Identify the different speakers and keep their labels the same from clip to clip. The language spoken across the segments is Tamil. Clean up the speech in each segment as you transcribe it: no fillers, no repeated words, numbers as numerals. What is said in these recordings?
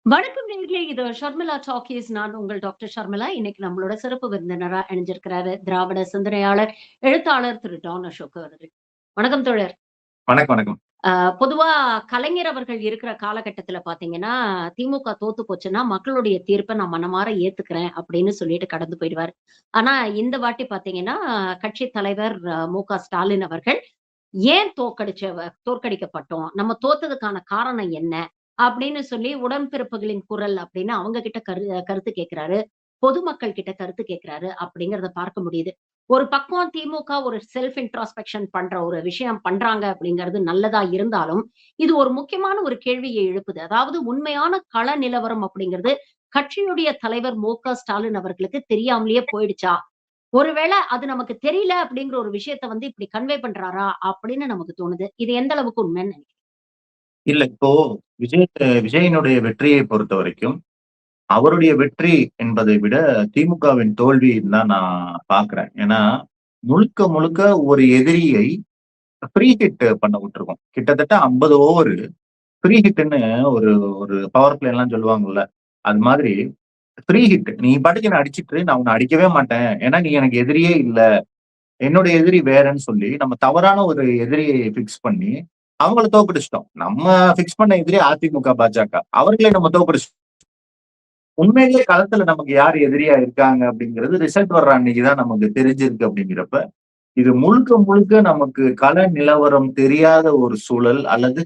Speaker 1: வணக்கம் நேயர்களே. இது ஷர்மிளா டாக்கீஸ். நான் உங்கள் டாக்டர் ஷர்மிளா. இன்னைக்கு நம்மளோட சிறப்பு விருந்தினரா இணைஞ்சிருக்கிறாரு திராவிட சிந்தனையாளர், எழுத்தாளர் திரு டான் அசோக் அவர்கள். வணக்கம் தோழர்.
Speaker 2: வணக்கம், வணக்கம்.
Speaker 1: அ பொதுவா கலைஞர் அவர்கள் இருக்கிற காலகட்டத்தில பார்த்தீங்கன்னா, திமுக தோத்து போச்சுன்னா, மக்களுடைய தீர்ப்ப நான் மனமார ஏத்துக்கிறேன் அப்படின்னு சொல்லிட்டு கடந்து போயிடுவாரு. ஆனா இந்த வாட்டி பார்த்தீங்கன்னா, கட்சி தலைவர் மு.க. ஸ்டாலின் அவர்கள் ஏன் தோற்கடிக்கப்பட்டோம்? நம்ம தோத்ததுக்கான காரணம் என்ன? அப்படின்னு சொல்லி உடன்பிறப்புகளின் குரல் அப்படின்னு அவங்க கிட்ட கருத்து கேட்கிறாரு. பொதுமக்கள் கிட்ட கருத்து கேட்கிறாரு அப்படிங்கிறத பார்க்க முடியுது. ஒரு பக்கம் திமுக ஒரு செல்ஃப் இன்ட்ராஸ்பெக்ஷன் பண்ற ஒரு விஷயம் பண்றாங்க அப்படிங்கிறது நல்லதா இருந்தாலும், இது ஒரு முக்கியமான ஒரு கேள்வியை எழுப்புது. அதாவது உண்மையான கள நிலவரம் அப்படிங்கிறது கட்சியுடைய தலைவர் மு.க. ஸ்டாலின் அவர்களுக்கு தெரியாமலேயே போயிடுச்சா? ஒருவேள அது நமக்கு தெரியல அப்படிங்கிற ஒரு விஷயத்த வந்து இப்படி கன்வே பண்றாரா? அப்படின்னு நமக்கு தோணுது. இது எந்த அளவுக்கு உண்மைன்னு நினைக்கிறீங்க?
Speaker 2: இல்ல இப்போ விஜய் விஜயினுடைய வெற்றியை பொறுத்தவரைக்கும், அவருடைய வெற்றி என்பதை விட திமுகவின் தோல்வின்னு தான் நான் பார்க்கிறேன். ஏன்னா, முழுக்க முழுக்க ஒரு எதிரியை ஃப்ரீ ஹிட் பண்ண விட்டுருக்கோம். கிட்டத்தட்ட 50 ஓவர் ஃப்ரீ ஹிட்ன்னு ஒரு ஒரு பவர் பிளேலாம் சொல்லுவாங்கல்ல. அது மாதிரி ஃப்ரீ ஹிட். நீ பாட்டுக்கு என்ன அடிச்சிட்டு நான் உன்ன அடிக்கவே மாட்டேன். ஏன்னா நீ எனக்கு எதிரியே இல்ல. என்னோட எதிரி வேறன்னு சொல்லி நம்ம தவறான ஒரு எதிரியை பிக்ஸ் பண்ணி அவங்கள தோற்கடிச்சிட்டோம். நம்ம பிக்ஸ் பண்ண எதிரி அதிமுக, பாஜக. அவர்களை நம்ம தோற்கடிச்சிட்டோம். உண்மையிலேயே களத்துல நமக்கு யார் எதிரியா இருக்காங்க அப்படிங்கிறது ரிசல்ட் வர்ற அன்னைக்குதான் நமக்கு தெரிஞ்சிருக்கு அப்படிங்கிறப்ப, இது முழுக்க முழுக்க நமக்கு கள நிலவரம் தெரியாத ஒரு சூழல் அல்லது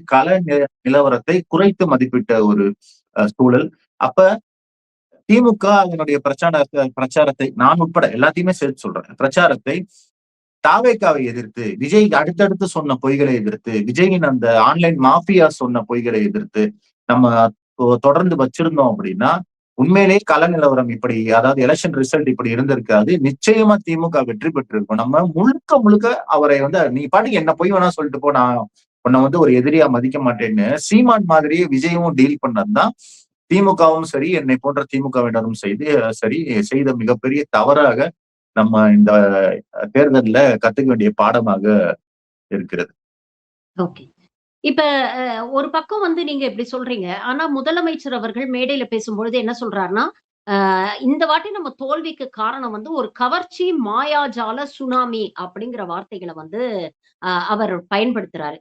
Speaker 2: நிலவரத்தை குறைத்து மதிப்பிட்ட ஒரு சூழல். அப்ப திமுக அதனுடைய பிரச்சாரத்தை நான் உட்பட எல்லாத்தையுமே சேர்த்து சொல்றேன். பிரச்சாரத்தை தாவேகாவை எதிர்த்து, விஜய் அடுத்தடுத்து சொன்ன பொய்களை எதிர்த்து, விஜயின் அந்த ஆன்லைன் மாஃபியா சொன்ன பொய்களை எதிர்த்து, நம்ம தொடர்ந்து வச்சிருந்தோம் அப்படின்னா, உண்மையிலேயே கள நிலவரம் இப்படி அதாவது எலெக்ஷன் ரிசல்ட் இப்படி இருந்திருக்காது. நிச்சயமா திமுக வெற்றி பெற்றிருக்கும். நம்ம முழுக்க முழுக்க அவரை வந்து நீ பாட்டுக்கு என்ன பொய் வேணா சொல்லிட்டு போ, நான் உன்னை வந்து ஒரு எதிரியா மதிக்க மாட்டேன்னு சீமான் மாதிரியே விஜயும் டீல் பண்ணதுதான் திமுகவும் சரி, என்னை போன்ற திமுகவினரும் செய்த மிகப்பெரிய தவறாக நம்ம இந்த தேர்தல்ல கத்துக்க வேண்டிய பாடமாக இருக்கிறது.
Speaker 1: ஓகே. இப்ப ஒரு பக்கம் வந்து நீங்க இப்படி சொல்றீங்க. ஆனா முதலமைச்சர் அவர்கள் மேடையில பேசும்பொழுது என்ன சொல்றாருன்னா, இந்த வாட்டி நம்ம தோல்விக்கு காரணம் வந்து ஒரு கவர்ச்சி, மாயாஜால சுனாமி அப்படிங்கிற வார்த்தைகள வந்து அவர் பயன்படுத்துறாரு.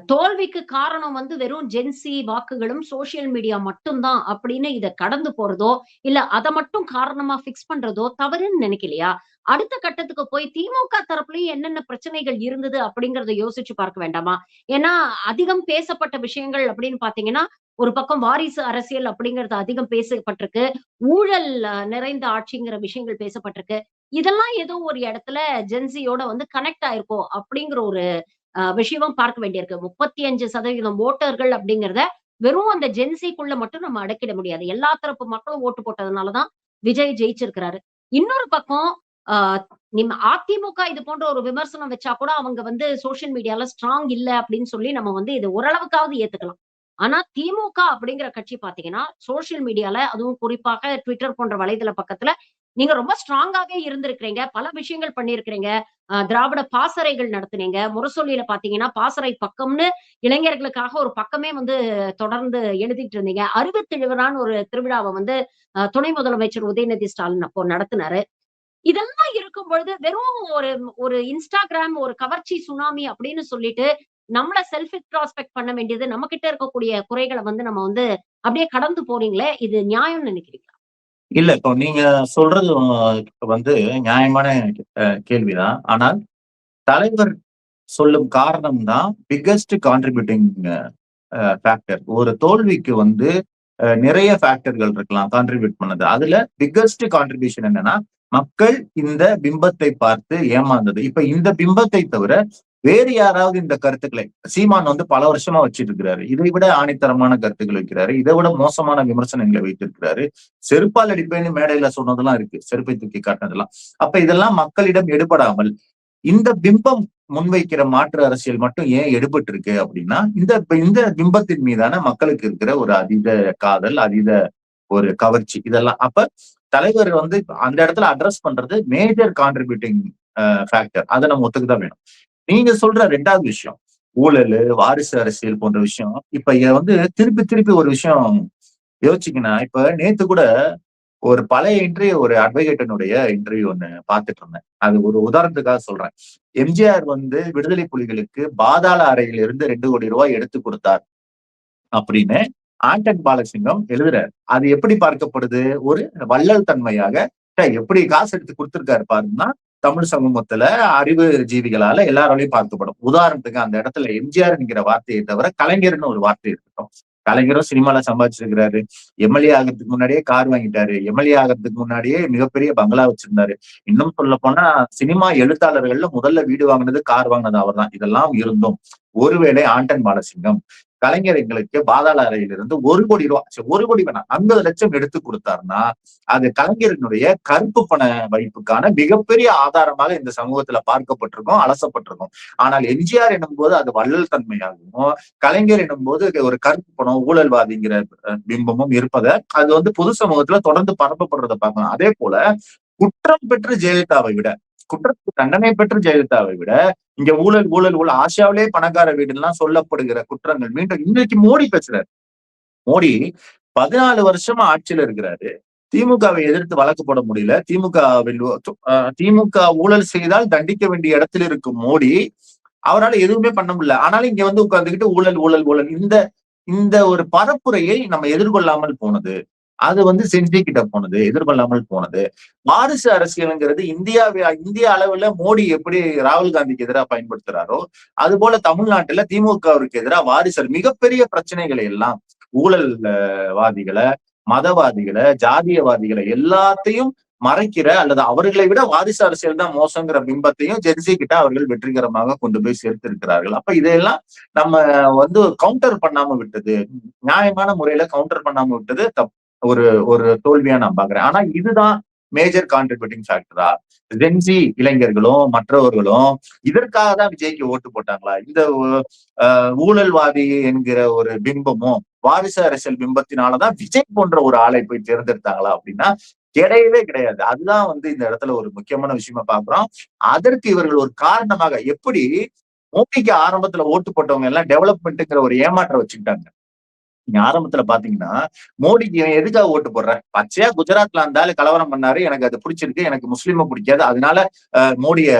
Speaker 1: தோல்விக்கு காரணம் வந்து வெறும் ஜென்சி வாக்குகளும், சோசியல் மீடியா மட்டும் தான் அப்படின்னு இத கடந்து போறதோ, இல்ல அத மட்டும் காரணமா ஃபிக்ஸ் பண்றதோ தவறுன்னு நினைக்கலையா? அடுத்த கட்டத்துக்கு போய் திமுக தரப்புலயும் என்னென்ன பிரச்சனைகள் இருந்தது அப்படிங்கிறத யோசிச்சு பார்க்க வேண்டாமா? ஏன்னா, அதிகம் பேசப்பட்ட விஷயங்கள் அப்படின்னு பார்த்தீங்கன்னா, ஒரு பக்கம் வாரிசு அரசியல் அப்படிங்கிறது அதிகம் பேசப்பட்டிருக்கு. ஊழல் நிறைந்த ஆட்சிங்கிற விஷயங்கள் பேசப்பட்டிருக்கு. இதெல்லாம் ஏதோ ஒரு இடத்துல ஜென்சியோட வந்து கனெக்ட் ஆயிருக்கோ அப்படிங்கிற ஒரு விஷயமும் பார்க்க வேண்டியிருக்கு. 35% ஓட்டர்கள் அப்படிங்கிறத வெறும் அந்த ஜென்சிக்குள்ள மட்டும் நம்ம அடக்கிட முடியாது. எல்லா தரப்பு மக்களும் ஓட்டு போட்டதுனால தான் விஜய் ஜெயிச்சிருக்கிறாரு. இன்னொரு பக்கம் ஆ அதிமுக இது போன்ற ஒரு விமர்சனம் வச்சா கூட அவங்க வந்து சோசியல் மீடியால ஸ்ட்ராங் இல்ல அப்படின்னு சொல்லி நம்ம வந்து இத ஓரளவுக்காவது ஏத்துக்கலாம். ஆனா திமுக அப்படிங்கிற கட்சி பார்த்தீங்கன்னா, சோசியல் மீடியால அதுவும் குறிப்பாக Twitter போன்ற வலைதள பக்கத்துல நீங்க ரொம்ப ஸ்ட்ராங்காவே இருந்திருக்கிறீங்க. பல விஷயங்கள் பண்ணியிருக்கிறீங்க. திராவிட பாசறைகள் நடத்துனீங்க. முரசொலியில பார்த்தீங்கன்னா, பாசறை பக்கம்னு இளைஞர்களுக்காக ஒரு பக்கமே வந்து தொடர்ந்து எழுதிட்டு இருந்தீங்க. அறிவுத்திருவிழான்னு ஒரு திருவிழாவ வந்து துணை முதலமைச்சர் உதயநிதி ஸ்டாலின் அப்போ நடத்துனாரு. இதெல்லாம் இருக்கும் பொழுது வெறும் ஒரு ஒரு Instagram ஒரு கவர்ச்சி சுனாமி அப்படின்னு சொல்லிட்டு, நம்மள செல்ஃப் இன்ட்ராஸ்பெக்ட் பண்ண வேண்டியது நம்ம கிட்ட இருக்கக்கூடிய குறைகள வந்து நம்ம வந்து அப்படியே கடந்து போறீங்களே, இது நியாயம்னு நினைக்கிறீங்களா?
Speaker 2: இல்ல இப்போ நீங்க சொல்றது வந்து நியாயமான கேள்விதான். ஆனால் தலைவர் சொல்லும் காரணம் தான் பிக்கஸ்ட் கான்ட்ரிபியூட்டிங் ஃபேக்டர். ஒரு தோல்விக்கு வந்து நிறைய ஃபேக்டர்கள் இருக்கலாம் கான்ட்ரிபியூட் பண்ணது. அதுல பிக்கஸ்ட் கான்ட்ரிபியூஷன் என்னன்னா, மக்கள் இந்த பிம்பத்தை பார்த்து ஏமாந்தது. இப்ப இந்த பிம்பத்தை தவிர வேறு யாராவது இந்த கருத்துக்களை சீமான் வந்து பல வருஷமா வச்சிட்டு இருக்கிறாரு. இதை விட ஆணித்தரமான கருத்துக்கள் வைக்கிறாரு. இதை விட மோசமான விமர்சனங்களை வைத்திருக்கிறாரு. செருப்பால் அடிப்பேன்னு மேடையில சொன்னதெல்லாம் இருக்கு. செருப்பை தூக்கி காட்டினதெல்லாம். அப்ப இதெல்லாம் மக்களிடம் எடுபடாமல் இந்த பிம்பம் முன்வைக்கிற மாற்று அரசியல் மட்டும் ஏன் எடுபட்டு இருக்கு அப்படின்னா, இந்த இந்த பிம்பத்தின் மீதான மக்களுக்கு இருக்கிற ஒரு அதீத காதல், அதீத ஒரு கவர்ச்சி இதெல்லாம். அப்ப தலைவர் வந்து அந்த இடத்துல அட்ரஸ் பண்றது மேஜர் கான்ட்ரிபியூட்டிங் ஃபேக்டர். அதை நம்ம ஒத்துக்குதான் வேணும். நீங்க சொல்ற 2வது விஷயம், ஊழலு, வாரிசு அரசியல் போன்ற விஷயம். இப்ப இத வந்து திருப்பி திருப்பி ஒரு விஷயம் யோசிச்சீங்கன்னா, இப்ப நேத்து கூட ஒரு பழைய இன்டர்வியூ ஒரு அட்வொகேட்டினுடைய இன்டர்வியூ ஒண்ணு பார்த்துட்டு இருந்தேன். அது ஒரு உதாரணத்துக்காக சொல்றேன். எம்ஜிஆர் வந்து விடுதலை புலிகளுக்கு பாதாள அறையில் இருந்து ரூ. 2,00,00,000 எடுத்து கொடுத்தார் அப்படின்னு ஆண்டன் பாலசிங்கம் எழுதுறாரு. அது எப்படி பார்க்கப்படுது? ஒரு வள்ளல் தன்மையாக, எப்படி காசு எடுத்து குடுத்திருக்காரு பாருங்கன்னா, தமிழ் சமூகத்துல அறிவு ஜீவிகளால எல்லாராலயும் பார்க்கப்படும். உதாரணத்துக்கு அந்த இடத்துல எம்ஜிஆர் என்கிற வார்த்தையை தவிர கலைஞர்ன்னு ஒரு வார்த்தை இருக்கட்டும். கலைஞரும் சினிமால சம்பாதிச்சிருக்கிறாரு. எம்எல்ஏ ஆகறதுக்கு முன்னாடியே கார் வாங்கிட்டாரு. எம்எல்ஏ ஆகறதுக்கு முன்னாடியே மிகப்பெரிய பங்களா வச்சிருந்தாரு. இன்னும் சொல்லப்போனா சினிமா எழுத்தாளர்கள்ல முதல்ல வீடு வாங்குனது, கார் வாங்குனது அவர்தான். இதெல்லாம் இருந்தும் ஒருவேளை ஆண்டன் பாலசிங்கம் கலைஞர் எங்களுக்கு பாதாள அறையிலிருந்து ரூ. 1,00,00,000 சரி, 1,00,00,000 வேணாம் 50,00,000 எடுத்து கொடுத்தாருன்னா அது கலைஞரினுடைய கருப்பு பண வைப்புக்கான மிகப்பெரிய ஆதாரமாக இந்த சமூகத்துல பார்க்கப்பட்டிருக்கும், அலசப்பட்டிருக்கும். ஆனால் எம்ஜிஆர் எனும் போது அது வள்ளல் தன்மையாகவும், கலைஞர் எனும் போது ஒரு கருப்பு பணம் ஊழல்வாதிங்கிற பிம்பமும் இருப்பதை அது வந்து பொது சமூகத்துல தொடர்ந்து பரப்பப்படுறதை பார்க்கலாம். அதே போல குற்றம் பெற்று ஜெயலலிதாவை விட, குற்றத்துக்கு தண்டனை பெற்று ஜெயலலிதாவை விட இங்க ஊழல் ஊழல் ஊழல் ஆசியாவிலே பணக்கார வீடுலாம் சொல்லப்படுகிற குற்றங்கள் மீண்டும் இன்னைக்கு மோடி பேசுறாரு. மோடி 14 வருஷமா ஆட்சியில இருக்கிறாரு. திமுகவை எதிர்த்து வழக்கு போட முடியல. திமுக ஊழல் செய்தால் தண்டிக்க வேண்டிய இடத்தில் இருக்கும் மோடி அவரால் எதுவுமே பண்ண முடியல. ஆனாலும் இங்க வந்து உட்கார்ந்துகிட்டு ஊழல் ஊழல் ஊழல் இந்த இந்த ஒரு பரப்புரையை நம்ம எதிர்கொள்ளாமல் போனது. அது வந்து செஞ்சுக்கிட்ட போனது, எதிர்கொள்ளாமல் போனது. வாரிசு அரசியல்ங்கிறது இந்திய அளவுல மோடி எப்படி ராகுல் காந்திக்கு எதிராக பயன்படுத்துறாரோ, அது போல தமிழ்நாட்டுல திமுகவிற்கு எதிராக வாரிசு மிகப்பெரிய பிரச்சனைகளை எல்லாம் ஊழல் வாதிகள, மதவாதிகள, ஜாதியவாதிகளை எல்லாத்தையும் மறைக்கிற அல்லது அவர்களை விட வாரிசு அரசியல் தான் மோசங்கிற பிம்பத்தையும் ஜென்சி கிட்ட அவர்கள் வெற்றிகரமாக கொண்டு போய் சேர்த்திருக்கிறார்கள். அப்ப இதையெல்லாம் நம்ம வந்து கவுண்டர் பண்ணாம விட்டது, நியாயமான முறையில கவுண்டர் பண்ணாம விட்டது ஒரு ஒரு தோல்வியா நான் பாக்குறேன். ஆனா இதுதான் மேஜர் கான்ட்ரிபியூட்டிங் ஃபேக்டரா? ஜென்சி இளைஞர்களும் மற்றவர்களும் இதற்காக தான் விஜய்க்கு ஓட்டு போட்டாங்களா? இந்த ஊழல்வாதி என்கிற ஒரு பிம்பமும் வாரிசு அரசியல் பிம்பத்தினாலதான் விஜய் போன்ற ஒரு ஆளை போய் தேர்ந்தெடுத்தாங்களா அப்படின்னா கிடையவே கிடையாது. அதுதான் வந்து இந்த இடத்துல ஒரு முக்கியமான விஷயமா பாக்குறோம். அதற்கு இவர்கள் ஒரு காரணமாக எப்படி மோடிக்கு ஆரம்பத்துல ஓட்டு போட்டவங்க எல்லாம் டெவலப்மெண்ட்ங்கிற ஒரு ஏமாற்றம் வச்சுக்கிட்டாங்க. நீங்க ஆரம்பத்துல பாத்தீங்கன்னா மோடிக்கு எதுக்காக ஓட்டு போடுற? பச்சையா குஜராத்ல இருந்தாலும் கலவரம் பண்ணாரு, எனக்கு அது பிடிச்சிருக்கு, எனக்கு முஸ்லீமை பிடிக்காது, அதனால மோடிய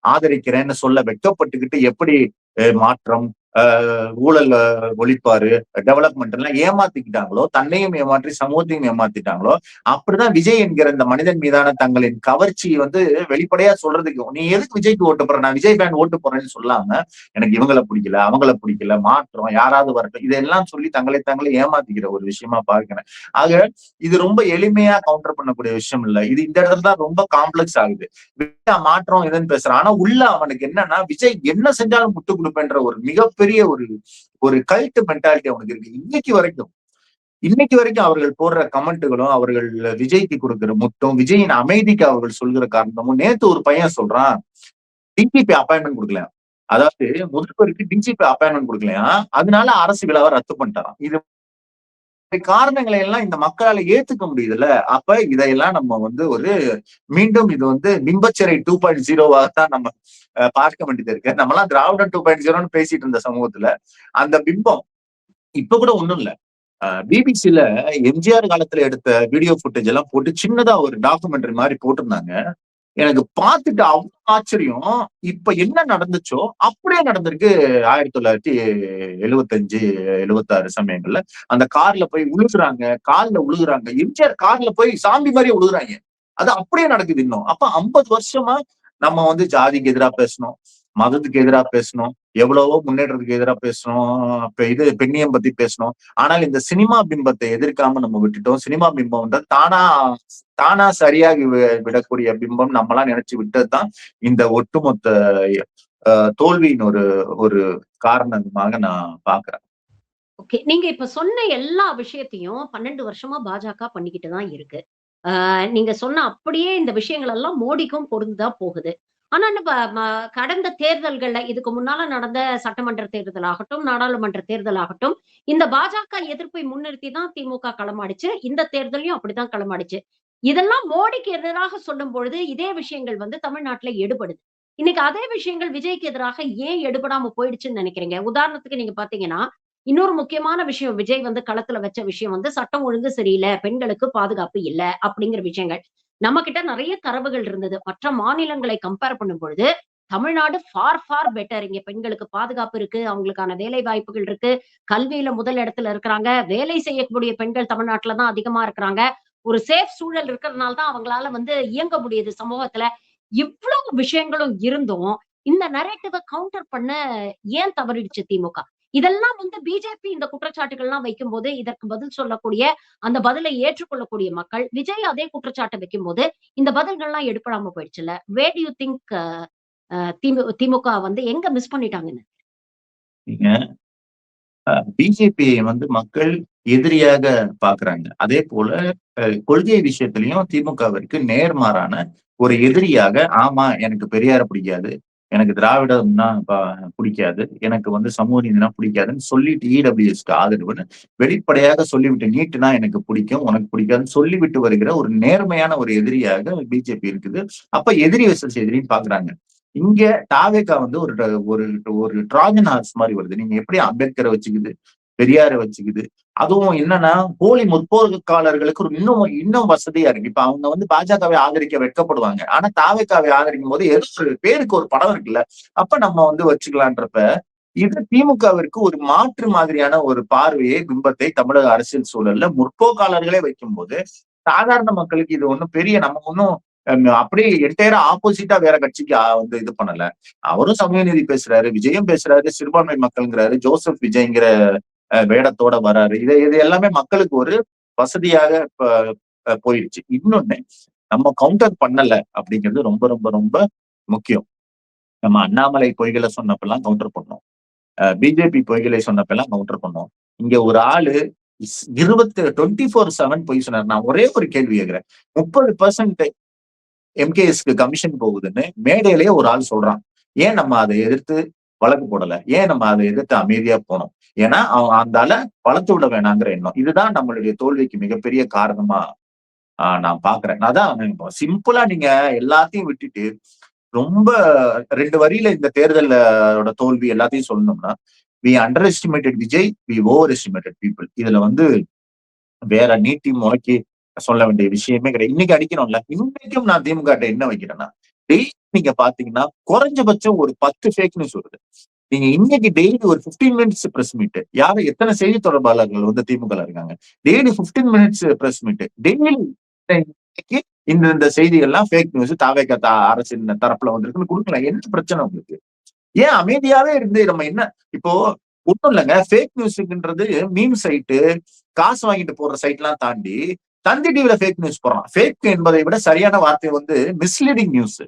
Speaker 2: ஆதரிக்கிறேன்னு சொல்ல வெட்கப்பட்டுக்கிட்டு எப்படி மாற்றம் ஊழல் ஒழிப்பாரு, டெவலப்மெண்ட் எல்லாம் ஏமாத்திக்கிட்டாங்களோ, தன்னையும் ஏமாற்றி சமூகத்தையும் ஏமாத்திட்டாங்களோ, அப்படிதான் விஜய் என்கிற இந்த மனிதன் மீதான தங்களின் கவர்ச்சி வந்து வெளிப்படையா சொல்றதுக்கு, நீ எதுக்கு விஜய்க்கு ஓட்டு போற, நான் விஜய் ஃபேன் ஓட்டு போறேன்னு சொல்லாம எனக்கு இவங்களை பிடிக்கல, அவங்கள பிடிக்கல, மாற்றம் யாராவது வரட்டும், இதெல்லாம் சொல்லி தங்களை ஏமாத்திக்கிற ஒரு விஷயமா பார்க்கிறேன். ஆக இது ரொம்ப எளிமையா கவுண்டர் பண்ணக்கூடிய விஷயம் இல்ல. இது இந்த இடத்துல தான் ரொம்ப காம்ப்ளெக்ஸ் ஆகுது. மாற்றம் எதுன்னு பேசுறான். ஆனா உள்ள அவனுக்கு என்னன்னா விஜய் என்ன செஞ்சாலும் முட்டு கொடுப்பேன்ற ஒரு மிகப்பெரிய ஒரு ஒரு கல்ட் மென்டாலிட்டி அவனுக்கு இருக்கு. இன்னைக்கு வரைக்கும் அவர்கள் போடுற கமெண்ட்டுகளும், அவர்கள் விஜய்க்கு கொடுக்கிற முட்டும், விஜயின் அமைதிக்கு அவர்கள் சொல்கிற காரணமும், நேத்து ஒரு பையன் சொல்றான் டிஜிபி அப்பாயின்மெண்ட் கொடுக்கல. அதாவது முதல்வருக்கு டிஜிபி அப்பாயின்மெண்ட் கொடுக்கலையா, அதனால அரசு விழாவை ரத்து பண்ணிட்டாராம். இது காரணங்களை எல்லாம் இந்த மக்களால ஏத்துக்க முடியுதுல்ல. அப்ப இதையெல்லாம் நம்ம வந்து ஒரு மீண்டும் இது வந்து பிம்பச்சிறை 2.0வாகத்தான் நம்ம பார்க்க வேண்டியது இருக்கு. நம்மலாம் திராவிடம் 2.0ன்னு பேசிட்டு இருந்த சமூகத்துல அந்த பிம்பம் இப்ப கூட ஒண்ணும் இல்ல. பிபிசில எம்ஜிஆர் காலத்துல எடுத்த வீடியோ புட்டேஜ் எல்லாம் போட்டு சின்னதா ஒரு டாக்குமெண்ட்ரி மாதிரி போட்டிருந்தாங்க. எனக்கு பார்த்துட்டு அவ்வளவு ஆச்சரியம். இப்ப என்ன நடந்துச்சோ அப்படியே நடந்திருக்கு 1975, 76 சமயங்கள்ல. அந்த கார்ல போய் உழுகுறாங்க, கால்ல உழுகுறாங்க. எம்ஜிஆர் கார்ல போய் சாமி மாதிரியே உழுகுறாங்க. அது அப்படியே நடக்குது இன்னும். அப்ப 50 வருஷமா நம்ம வந்து ஜாதிக்கு எதிராக பேசணும், மதத்துக்கு எதிராக பேசணும், எவ்வளவோ முன்னேற்றத்துக்கு எதிராக பேசணும், இது பெண்ணியம் பத்தி பேசணும். ஆனால் இந்த சினிமா பிம்பத்தை எதிர்க்காம நம்ம விட்டுட்டோம். சினிமா பிம்பம் வந்து தானா சரியாகி விடக்கூடிய பிம்பம் நம்மளாம் நினைச்சு விட்டதுதான் இந்த ஒட்டுமொத்த தோல்வியின் ஒரு ஒரு காரணமாக நான் பாக்குறேன்.
Speaker 1: ஓகே. நீங்க இப்ப சொன்ன எல்லா விஷயத்தையும் 12 வருஷமா பாஜக பண்ணிக்கிட்டு தான் இருக்கு. நீங்க சொன்ன அப்படியே இந்த விஷயங்கள் எல்லாம் மோடிக்கும் பொருந்துதான் போகுது. ஆனா கடந்த தேர்தல்கள்ல இதுக்கு முன்னால நடந்த சட்டமன்ற தேர்தல் ஆகட்டும், நாடாளுமன்ற தேர்தல் ஆகட்டும், இந்த பாஜக எதிர்ப்பை முன்னிறுத்தி தான் திமுக களமாடிச்சு. இந்த தேர்தலையும் அப்படித்தான் களமாடிச்சு. இதெல்லாம் மோடிக்கு எதிராக சொல்லும் பொழுது இதே விஷயங்கள் வந்து தமிழ்நாட்டுல எடுபடுது. இன்னைக்கு அதே விஷயங்கள் விஜய்க்கு எதிராக ஏன் எடுபடாம போயிடுச்சுன்னு நினைக்கிறீங்க? உதாரணத்துக்கு நீங்க பாத்தீங்கன்னா, இன்னொரு முக்கியமான விஷயம் விஜய் வந்து களத்துல வச்ச விஷயம் வந்து சட்டம் ஒழுங்கு சரியில்ல, பெண்களுக்கு பாதுகாப்பு இல்ல அப்படிங்கிற விஷயங்கள். நம்மகிட்ட நெறைய தரவுகள் இருந்தது. மற்ற மாநிலங்களை கம்பேர் பண்ணும்பொழுது, தமிழ்நாடு ஃபார் பெட்டர். இங்க பெண்களுக்கு பாதுகாப்பு இருக்கு. அவங்களுக்கான வேலை வாய்ப்புகள் இருக்கு. கல்வியில முதல் இடத்துல இருக்கிறாங்க. வேலை செய்யக்கூடிய பெண்கள் தமிழ்நாட்டுல தான் அதிகமா இருக்கிறாங்க. ஒரு சேஃப் சூழல் இருக்கிறதுனால தான் அவங்களால வந்து இயங்க முடியுது சமூகத்துல. இவ்வளவு விஷயங்களும் இருந்தும், இந்த நரேட்டிவ கவுண்டர் பண்ண ஏன் தவறிடுச்சு திமுக? இதெல்லாம் வந்து பிஜேபி இந்த குற்றச்சாட்டுகள்லாம் வைக்கும்போது, இதற்கு பதில் சொல்லக்கூடிய, அந்த பதிலை ஏற்றுக்கொள்ளக்கூடிய மக்கள், விஜய் அதே குற்றச்சாட்ட வைக்கும்போது, இந்த பதில்கள்லாம் எடுபடாம போயிடுச்சுல்ல. வேர் டு யூ திங்க் திமுக வந்து எங்க மிஸ் பண்ணிட்டாங்கன்னு?
Speaker 2: நீங்க பிஜேபியை வந்து மக்கள் எதிரியாக பார்க்குறாங்க. அதே போல கொள்கை விஷயத்திலயும் திமுகவிற்கு நேர்மாறான ஒரு எதிரியாக, ஆமா எனக்கு பெரியார பிடிக்காது, எனக்கு திராவிடம்னா பிடிக்காது, எனக்கு வந்து சமூக நீதினா பிடிக்காதுன்னு சொல்லிட்டு இடபிள்யூஎஸ்க்கு ஆதரவுன்னு வெளிப்படையாக சொல்லிவிட்டு, நீட்னா எனக்கு பிடிக்கும், உனக்கு பிடிக்காதுன்னு சொல்லிவிட்டு வருகிற ஒரு நேர்மையான ஒரு எதிரியாக பிஜேபி இருக்குது. அப்ப எதிரி வெர்சஸ் எதிரின்னு பார்க்குறாங்க. இங்க தாவேகா வந்து ஒரு ஒரு ஒரு ட்ராஜன் ஹார்ஸ் மாரி வருது. நீங்க எப்படி அம்பேத்கர வச்சுக்குது, பெரியார வச்சுக்குது. அதுவும் என்னன்னா, போலி முற்போக்காளர்களுக்கு ஒரு இன்னும் இன்னும் வசதியா இருக்கு. இப்ப அவங்க வந்து பாஜகவை ஆதரிக்க வெட்கப்படுவாங்க. ஆனா தாவேகாவை ஆதரிக்கும்போது ஏதோ ஒரு பேருக்கு ஒரு படம் இருக்குல்ல. அப்ப நம்ம வந்து வச்சுக்கலான்றப்ப, இது திமுகவிற்கு ஒரு மாற்று மாதிரியான ஒரு பார்வையை, பிம்பத்தை தமிழக அரசியல் சூழல்ல முற்போக்காளர்களே வைக்கும்போது, சாதாரண மக்களுக்கு இது ஒண்ணும் பெரிய நம்ம ஒண்ணும் அப்படியே என்டையரா ஆப்போசிட்டா வேற கட்சிக்கு வந்து இது பண்ணல. அவரும் சமூக நீதி பேசுறாரு, விஜயும் பேசுறாரு, சிறுபான்மை மக்கள்ங்கிறாரு, ஜோசப் விஜய்ங்கிற வேடத்தோட வராரு. இது எல்லாமே மக்களுக்கு ஒரு வசதியாக போயிருச்சு. இன்னொன்னு, நம்ம கவுண்டர் பண்ணல அப்படிங்கிறது ரொம்ப ரொம்ப ரொம்ப முக்கியம். நம்ம அண்ணாமலை பொய்களை சொன்னப்பெல்லாம் கவுண்டர் பண்ணோம். பிஜேபி பொய்களை சொன்னப்பெல்லாம் கவுண்டர் பண்ணோம். இங்க ஒரு ஆளு 24/7 பொய் சொன்னார். நான் ஒரே ஒரு கேள்வி கேட்கிறேன். 30% எம்கேஎஸ்க்கு கமிஷன் போகுதுன்னு மேடையிலேயே ஒரு ஆள் சொல்றான். ஏன் நம்ம அதை எதிர்த்து வழக்கு போடல? ஏன் நம்ம அதை எதிர்த்து அமைதியா போனோம்? ஏன்னா அவன் அந்த ஆள வளர்த்து விட வேணாங்கிற எண்ணம். இதுதான் நம்மளுடைய தோல்விக்கு மிகப்பெரிய காரணமா நான் பாக்குறேன். அதான் சிம்பிளா நீங்க எல்லாத்தையும் விட்டுட்டு ரொம்ப 2 வரியில இந்த தேர்தலோட தோல்வி எல்லாத்தையும் சொல்லணும்னா, we underestimated Vijay, we overestimated people. இதுல வந்து வேற நீட்டி முழக்கி சொல்ல வேண்டிய விஷயமே கிடையாது. இன்னைக்கு அடிக்கணும்ல. இன்னைக்கும் நான் திமுக என்ன வைக்கிறேன்னா, டெய்லி நீங்க பாத்தீங்கன்னா குறைஞ்சபட்சம் ஒரு 10 ஃபேக் நியூஸ் வருது. நீங்க இன்னைக்கு டெய்லி ஒரு 15 மினிட்ஸ் பிரஸ் மீட். யாரு எத்தனை செய்தி தொடர்பாளர்கள் வந்து திமுக இருக்காங்க. Daily 15 minutes press meet. Daily இன்னைக்கு இந்த செய்திகள்லாம் ஃபேக் நியூஸ் தாவேக அரசின் தரப்புல வந்திருக்குன்னு கொடுக்கலாம். என்ன பிரச்சனை உங்களுக்கு? ஏன் அமைதியாவே இருந்து நம்ம என்ன இப்போ ஒண்ணும் இல்லைங்க. ஃபேக் நியூஸ்ன்றது மீம் சைட்டு, காசு வாங்கிட்டு போடுற சைட் எல்லாம் தாண்டி தந்தி டிவில ஃபேக் நியூஸ் போடுறான். ஃபேக் என்பதை விட சரியான வார்த்தை வந்து மிஸ்லீடிங் நியூஸ்.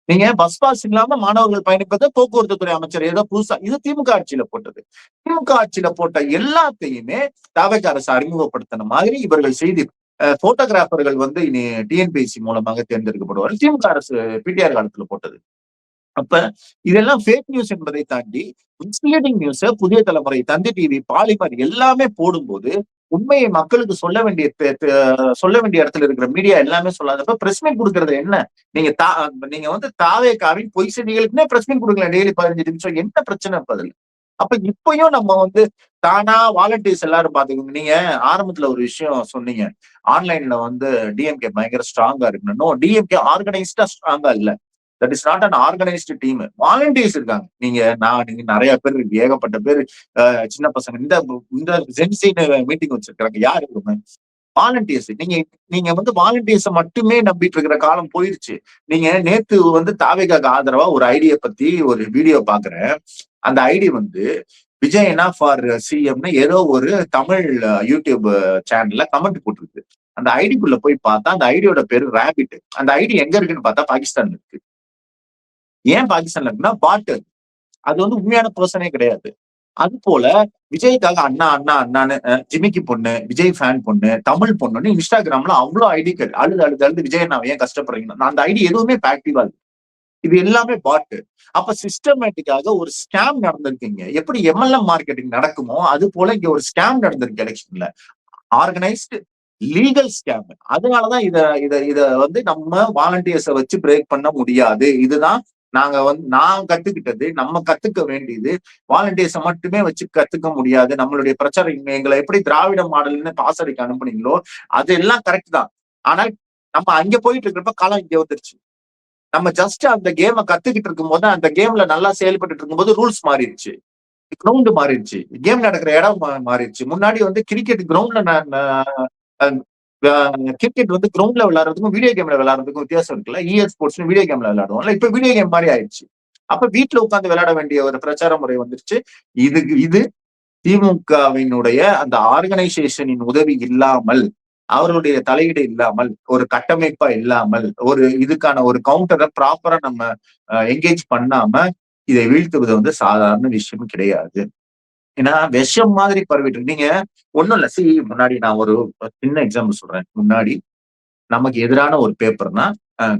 Speaker 2: நீங்க பஸ் பாஸ் இல்லாம மாணவர்கள் பயணிப்பதை போக்குவரத்து துறை அமைச்சர் ஏதோ புதுசா இது திமுக ஆட்சியில போட்டது. திமுக ஆட்சியில போட்ட எல்லாத்தையுமே தவேக அரசு அறிமுகப்படுத்தின மாதிரி இவர்கள் செய்தி போட்டோகிராஃபர்கள் வந்து இனி டிஎன்பிஎஸ்சி மூலமாக தேர்ந்தெடுக்கப்படுவார். திமுக அரசு பிடிஆர் காலத்துல போட்டது. அப்ப இதெல்லாம் ஃபேக் நியூஸ் என்பதை தாண்டி மிஸ்லீடிங் நியூஸ புதிய தலைமுறை, தந்தி டிவி, பாலிமர் எல்லாமே போடும்போது உண்மையை மக்களுக்கு சொல்ல வேண்டிய இடத்துல இருக்கிற மீடியா எல்லாமே சொல்லாதப்ப பிரஸ் மீட் கொடுக்கறது என்ன? நீங்க வந்து தாவேகாவின் பொய் செய்திகளுக்குன்னே பிரஸ் மீட் கொடுக்கலாம் டெய்லி 15 நிமிஷம். என்ன பிரச்சனை இப்ப அதுல? அப்ப இப்பயும் நம்ம வந்து தானா வாலண்டியர்ஸ் எல்லாரும் பாத்துக்கோங்க. நீங்க ஆரம்பத்துல ஒரு விஷயம் சொன்னீங்க. ஆன்லைன்ல வந்து டிஎம்கே பயங்கர ஸ்ட்ராங்கா இருக்குன்னு. டிஎம்கே ஆர்கனைஸ்டா ஸ்ட்ராங்கா இல்ல. That is not an organised team. Volunteers இருக்காங்க. நீங்க நிறைய பேர் இருக்கு. ஏகப்பட்ட பேர் சின்ன பசங்க இந்த ஜென்சின்னு மீட்டிங் வச்சிருக்காங்க. யாரு வாலண்டியர்ஸ். நீங்க வந்து வாலண்டியர்ஸ மட்டுமே நம்பிட்டு இருக்கிற காலம் போயிருச்சு. நீங்க நேத்து வந்து தாவேகாக்கு ஆதரவா ஒரு ஐடியா பத்தி ஒரு வீடியோ பாக்குறேன். அந்த ஐடி வந்து விஜயனா ஃபார் சிஎம்னு ஏதோ ஒரு தமிழ் யூடியூப் சேனல்ல கமெண்ட் போட்டிருக்கு. அந்த ஐடிக்குள்ள போய் பார்த்தா அந்த ஐடியோட பேரு ரேபிட். அந்த ஐடி எங்க இருக்குன்னு பார்த்தா பாகிஸ்தான்ல இருக்கு. ஏன் பாகிஸ்தான்ல இருக்குன்னா பாட்டு. அது வந்து உண்மையான பர்சனே கிடையாது. அது போல விஜய்க்காக அண்ணா அண்ணா அண்ணான்னு ஜிமிக்கி பொண்ணு, விஜய் ஃபேன் பொண்ணு, தமிழ் பொண்ணுன்னு இன்ஸ்டாகிராம்ல அவ்வளவு ஐடி அழுது விஜய் நான் ஏன் கஷ்டப்படுறீங்க? அந்த ஐடி எதுவுமே ஆக்டிவா இருக்கு. இது எல்லாமே பாட்டு. அப்ப சிஸ்டமேட்டிக்காக ஒரு ஸ்கேம் நடந்திருக்கீங்க. எப்படி எம்எல்எம் மார்க்கெட்டிங் நடக்குமோ அது போல இங்க ஒரு ஸ்கேம் நடந்திருக்கு எலெக்ஷன்ல. Organised legal scam. அதனாலதான் இத இத இத வந்து நம்ம வாலண்டியர்ஸை வச்சு பிரேக் பண்ண முடியாது. இதுதான் நான் கத்துக்கிட்டது, நம்ம கத்துக்க வேண்டியது வாலண்டியர்ஸ மட்டுமே வச்சு கத்துக்க முடியாது. நம்மளுடைய பிரச்சாரம் எங்களை எப்படி திராவிட மாடல்னு பாஸ் அடிக்க அனுப்புனீங்களோ, அதெல்லாம் கரெக்ட் தான். ஆனால் நம்ம அங்க போயிட்டு இருக்கிறப்ப காலம் இங்க வந்துருச்சு. நம்ம ஜஸ்ட் அந்த கேம கத்துக்கிட்டு இருக்கும்போது, அந்த கேம்ல நல்லா செயல்பட்டுட்டு இருக்கும்போது ரூல்ஸ் மாறிடுச்சு. கிரவுண்ட் மாறிடுச்சு. கேம் நடக்கிற இடம் மாறிடுச்சு. முன்னாடி வந்து கிரிக்கெட் கிரவுண்ட்ல கிரிக்கெட் வந்து கிரவுண்ட்ல விளையாடுறதுக்கும் வீடியோ கேம்ல விளையாடுறதுக்கும் வித்தியாசம் இருக்குல்ல. ஸ்போர்ட்ஸ் வீடியோ கேம்ல விளையாடுவோம்ல. இப்ப வீடியோ கேம் மாதிரி ஆயிடுச்சு. அப்ப வீட்டுல உட்கார்ந்து விளையாட வேண்டிய ஒரு பிரச்சார முறை வந்துருச்சு. இது திமுகவினுடைய அந்த ஆர்கனைசேஷனின் உதவி இல்லாமல், அவர்களுடைய தலையீடு இல்லாமல், ஒரு கட்டமைப்பா இல்லாமல், ஒரு இதுக்கான ஒரு கவுண்டரை ப்ராப்பரா நம்ம என்கேஜ் பண்ணாம இதை வீழ்த்துவது வந்து சாதாரண விஷயம் கிடையாது. ஏன்னா விஷம் மாதிரி பரவிட்டு இருக்கு. நீங்க ஒண்ணும் இல்ல. முன்னாடி நான் ஒரு சின்ன எக்ஸாம்பிள் சொல்றேன். முன்னாடி நமக்கு எதிரான ஒரு பேப்பர்னா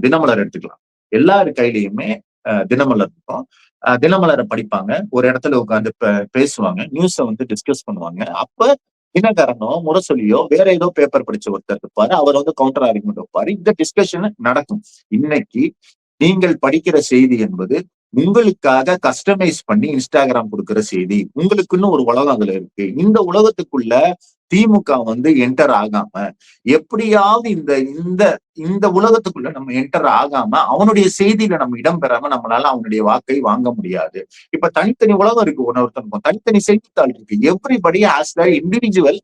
Speaker 2: தினமலர் எடுத்துக்கலாம். எல்லாரு கையிலயுமே தினமலர் இருக்கும். தினமலரை படிப்பாங்க. ஒரு இடத்துல உட்கார்ந்து பேசுவாங்க. நியூஸ வந்து டிஸ்கஸ் பண்ணுவாங்க. அப்ப தினகரனோ, முரசொலியோ வேற ஏதோ பேப்பர் படிச்ச ஒருத்தர் இருப்பாரு. அவர் வந்து கவுண்டர் ஆர்குமெண்ட் வைப்பாரு. இந்த டிஸ்கஷன் நடக்கும். இன்னைக்கு நீங்கள் படிக்கிற செய்தி என்பது உங்களுக்காக கஸ்டமைஸ் பண்ணி இன்ஸ்டாகிராம் கொடுக்கிற செய்தி. உங்களுக்குன்னு ஒரு உலகம் அதுல இருக்கு. இந்த உலகத்துக்குள்ள திமுக வந்து என்டர் ஆகாம எப்படியாவது இந்த இந்த இந்த உலகத்துக்குள்ள நம்ம என்டர் ஆகாம அவனுடைய செய்தியில நம்ம இடம் பெறாம நம்மளால அவனுடைய வாக்கை வாங்க முடியாது. இப்ப தனித்தனி உலகம் இருக்கு. ஒன்னொருத்தனுக்கும் தனித்தனி செய்தித்தாள் இருக்கு. Everybody has the individual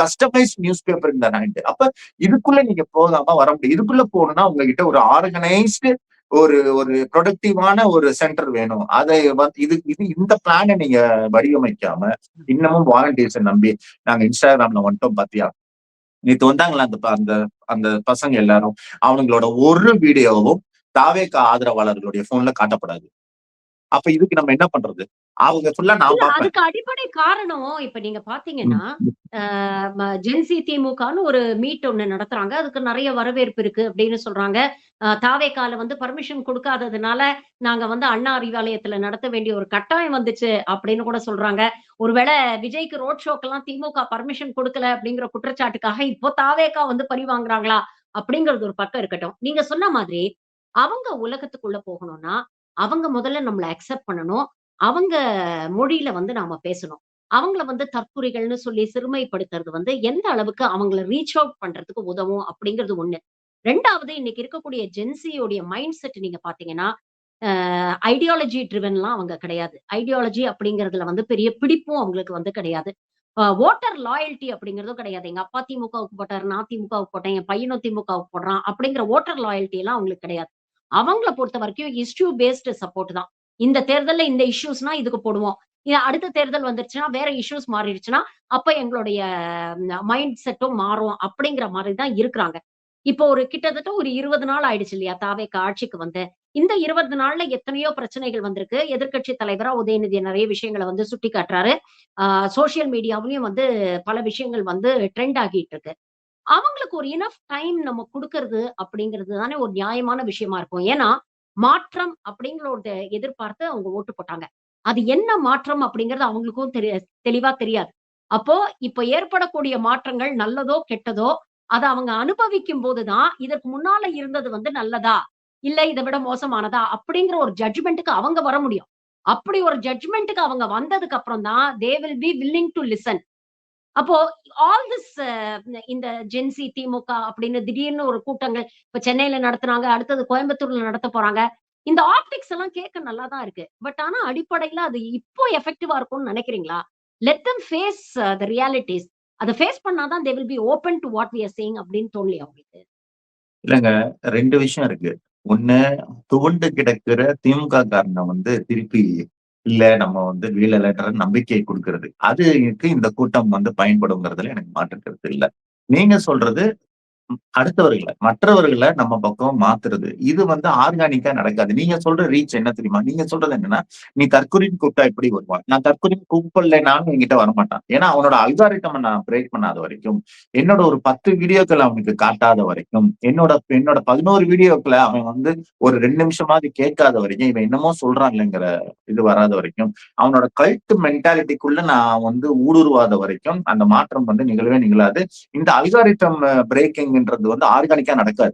Speaker 2: customise newspaper இந்த ஹேண்ட். அப்ப இதுக்குள்ள நீங்க போகாம வர முடியும். இதுக்குள்ள போகணும்னா உங்ககிட்ட ஒரு ஆர்கனைஸ்டு ஒரு ஒரு ப்ரொடக்டிவான ஒரு சென்டர் வேணும். அதை இது இது இந்த பிளானை நீங்க வடிவமைக்காம இன்னமும் வாலண்டியர்ஸை நம்பி நாங்க இன்ஸ்டாகிராம்ல வந்துட்டோம் பாத்தியா, நேத்து வந்தாங்களா அந்த அந்த அந்த பசங்க எல்லாரும், அவங்களோட ஒரு வீடியோவும் தாவேகா ஆதரவாளர்களுடைய போன்ல காட்டப்படாது. அப்ப இதுக்கு நம்ம என்ன பண்றது? அவங்க ஃபுல்லா நான் பார்ப்பேன்.
Speaker 1: அதுக்கு அடிப்படை காரணம் இப்ப நீங்க பாத்தீங்கன்னா, ஜென்சி திமுகன்னு ஒரு மீட் ஒண்ணு நடத்துறாங்க. அதுக்கு நெறைய வரவேற்பு இருக்கு அப்படின்னு சொல்றாங்க. தாவேகால வந்து பர்மிஷன் குடுக்காததுனால, நாங்க வந்து அண்ணா அறிவாலயத்துல நடத்த வேண்டிய ஒரு கட்டாயம் வந்துச்சு அப்படின்னு கூட சொல்றாங்க. ஒருவேள விஜய்க்கு ரோட் ஷோக்கெல்லாம் திமுக பர்மிஷன் குடுக்கல அப்படிங்கிற குற்றச்சாட்டுக்காக இப்போ தாவேகா வந்து பழி வாங்குறாங்களா? அப்படிங்கிறது ஒரு பக்கம் இருக்கட்டும். நீங்க சொன்ன மாதிரி, அவங்க உலகத்துக்குள்ள போகணும்னா, அவங்க முதல்ல நம்மள அக்செப்ட் பண்ணணும். அவங்க மொழியில வந்து நாம பேசணும். அவங்கள வந்து தற்குறிகள்னு சொல்லி சிறுமைப்படுத்துறது வந்து எந்த அளவுக்கு அவங்கள ரீச் அவுட் பண்றதுக்கு உதவும் அப்படிங்கிறது 1. 2வது இன்னைக்கு இருக்கக்கூடிய ஜென்ஸியோடைய மைண்ட் செட் நீங்க பார்த்தீங்கன்னா, ஐடியாலஜி ட்ரிவன்லாம் அவங்க கிடையாது. ஐடியாலஜி அப்படிங்கிறதுல வந்து பெரிய பிடிப்பும் அவங்களுக்கு வந்து கிடையாது. வோட்டர் லாயல்டி அப்படிங்கிறதும் கிடையாது. எங்க அப்பா திமுகவுக்கு போட்டாரு, நான் திமுகவுக்கு போட்டேன், என் பையனும் திமுகவுக்கு போடுறான் அப்படிங்கிற வோட்டர் லாயல்டி எல்லாம் அவங்களுக்கு கிடையாது. அவங்கள பொறுத்தவரைக்கும் இஷ்யூ பேஸ்டு சப்போர்ட் தான். இந்த தேர்தல்ல இந்த இஷ்யூஸ்னா இதுக்கு போடுவோம். அடுத்த தேர்தல் வந்துருச்சுன்னா, வேற இஷ்யூஸ் மாறிடுச்சுன்னா, அப்ப எங்களுடைய மைண்ட் செட்டும் மாறும் அப்படிங்கிற மாரி தான் இருக்குறாங்க. இப்போ ஒரு கிட்டத்தட்ட ஒரு 20 நாள் ஆயிடுச்சு இல்லையா? தாவேகா ஆட்சிக்கு வந்து. இந்த 20 நாள்ல எத்தனையோ பிரச்சனைகள் வந்திருக்கு. எதிர்க்கட்சி தலைவரா உதயநிதி நெறைய விஷயங்கள வந்து சுட்டிக்காட்டுறாரு. சோசியல் மீடியாவிலயும் வந்து பல விஷயங்கள் வந்து ட்ரெண்ட் ஆகிட்டு இருக்கு. அவங்களுக்கு ஒரு இனஃப் டைம் நம்ம குடுக்கறது அப்படிங்கிறது தானே ஒரு நியாயமான விஷயமா இருக்கும். ஏன்னா, மாற்றம் அப்படிங்கிற ஒரு எதிர்பார்த்து அவங்க ஓட்டு போட்டாங்க. அது என்ன மாற்றம் அப்படிங்கிறது அவங்களுக்கும் தெளிவா தெரியாது. அப்போ இப்ப ஏற்படக்கூடிய மாற்றங்கள் நல்லதோ, கெட்டதோ, அத அவங்க அனுபவிக்கும் போது தான், இதற்கு முன்னால இருந்தது வந்து நல்லதா? இல்ல இத விட மோசமானதா? அப்படிங்கிற ஒரு ஜட்ஜ்மென்ட்க்கு அவங்க வர முடியும். அப்படி ஒரு ஜட்ஜ்மென்ட்க்கு அவங்க வந்ததுக்கு அப்புறம் தான், they will be willing to listen. அப்போ ஆல் திஸ் இந்த ஜென்சி திமுக அப்படின்னு திடீர்னு ஒரு கூட்டங்கள் இப்ப சென்னையில நடத்துனாங்க. அடுத்தது கோயம்புத்தூர்ல நடத்தப் போறாங்க. இந்த ஆப்டிக்ஸ் எல்லாம் கேட்க நல்லா தான் இருக்கு. பட் ஆனா அடிப்படையில அது இப்போ எஃபெக்டிவா இருக்கும்னு நினைக்கிறீங்களா? Let them face the realities. அத ஃபேஸ் பண்ணா தான் they will be open to what we are saying அப்படின்னு தோணலையா உங்களுக்கு?
Speaker 2: இல்லங்க 2 விஷயம் இருக்கு. ஒண்ணு, துவண்டு கிடக்கிற திமுக காரன வந்து திருப்பி இல்ல நம்ம வந்து வீழலன்ற நம்பிக்கை குடுக்கிறது. அதுக்கு இந்த கூட்டம் வந்து பயன்படுங்கிறதுல எனக்கு மாற்று கருத்து இல்ல. நீங்க சொல்றது மற்றவர்கள நம்ம பக்கம் மாத்துறது. இது வந்து ஆர்கானிக்கா நடக்காது. நீங்க சொல்ற ரீச் என்ன தெரியுமா? நீங்க சொல்றது என்னன்னா, "நீ தற்குறின்னு கூப்பிட்டா எப்படி வருவான்?" நான் தற்குறின்னு கூப்பிடலைனாலும் என்கிட்ட வரமாட்டான். ஏன்னா அவனோட அல்காரிதம நான் பிரேக் பண்ணாத வரைக்கும், என்னோட ஒரு 10 வீடியோக்கள் அவனுக்கு காட்டாத வரைக்கும், என்னோட என்னோட 11 வீடியோக்கள அவன் வந்து ஒரு 2 நிமிஷமாவது கேட்காத வரைக்கும், இவன் என்னமோ சொல்றான்லங்கிற இது வராத வரைக்கும், அவனோட கல்ட் மென்டாலிட்டிக்குள்ள நான் வந்து ஊடுருவாத வரைக்கும், அந்த மாற்றம் வந்து நிகழவே நிகழாது. இந்த அல்காரிதம் பிரேக்கிங்ன்றது வந்து ஆர்கானிக்கா நடக்காது.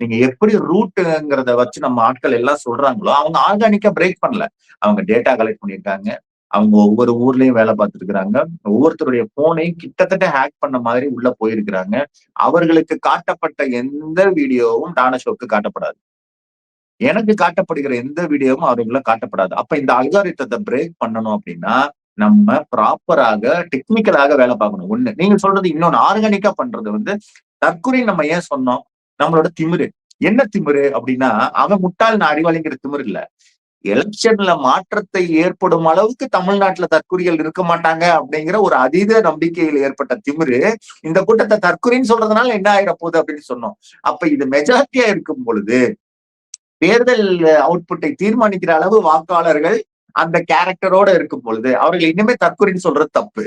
Speaker 2: நீங்க எப்படி ரூட்டுங்கிறத வச்சு நம்ம ஆட்கள் எல்லாம் சொல்றாங்களோ, அவங்க ஆர்கானிக்கா பிரேக் பண்ணல. அவங்க டேட்டா கலெக்ட் பண்ணியிருக்காங்க. அவங்க ஒவ்வொரு ஊர்லயும் வேலை பார்த்துருக்காங்க. ஒவ்வொருத்தருடைய போனையும் கிட்டத்தட்ட ஹேக் பண்ண மாதிரி உள்ள போயிருக்கிறாங்க. அவர்களுக்கு காட்டப்பட்ட எந்த வீடியோவும் டான ஷோக்கு காட்டப்படாது. எனக்கு காட்டப்படுகிற எந்த வீடியோவும் அவர்களுக்குள்ள காட்டப்படாது. அப்ப இந்த அல்காரிதத்தை பிரேக் பண்ணணும் அப்படின்னா, நம்ம ப்ராப்பராக டெக்னிக்கலாக வேலை பார்க்கணும். ஒண்ணு. நீங்க சொல்றது இன்னொன்னு ஆர்கானிக்கா பண்றது வந்து தற்குறி நம்ம ஏன் சொன்னோம்? நம்மளோட திமிரு. என்ன திமிரு அப்படின்னா, அவன் முட்டாள் நான் அறிவாளிங்கிற திமிரு இல்ல. எலெக்ஷன்ல மாற்றத்தை ஏற்படும் அளவுக்கு தமிழ்நாட்டுல தற்குறிகள் இருக்க மாட்டாங்க அப்படிங்கிற ஒரு அதீத நம்பிக்கையில் ஏற்பட்ட திமிரு இந்த கூட்டத்தை தற்குறின்னு சொல்றதுனால என்ன ஆயிட போகுது அப்படின்னு சொன்னோம். அப்ப இது மெஜாரிட்டியா இருக்கும் பொழுது தேர்தல் அவுட்புட்டை தீர்மானிக்கிற அளவு வாக்காளர்கள் அந்த கேரக்டரோட இருக்கும் பொழுது அவர்கள் இனிமே தற்கொலைன்னு சொல்றது தப்பு.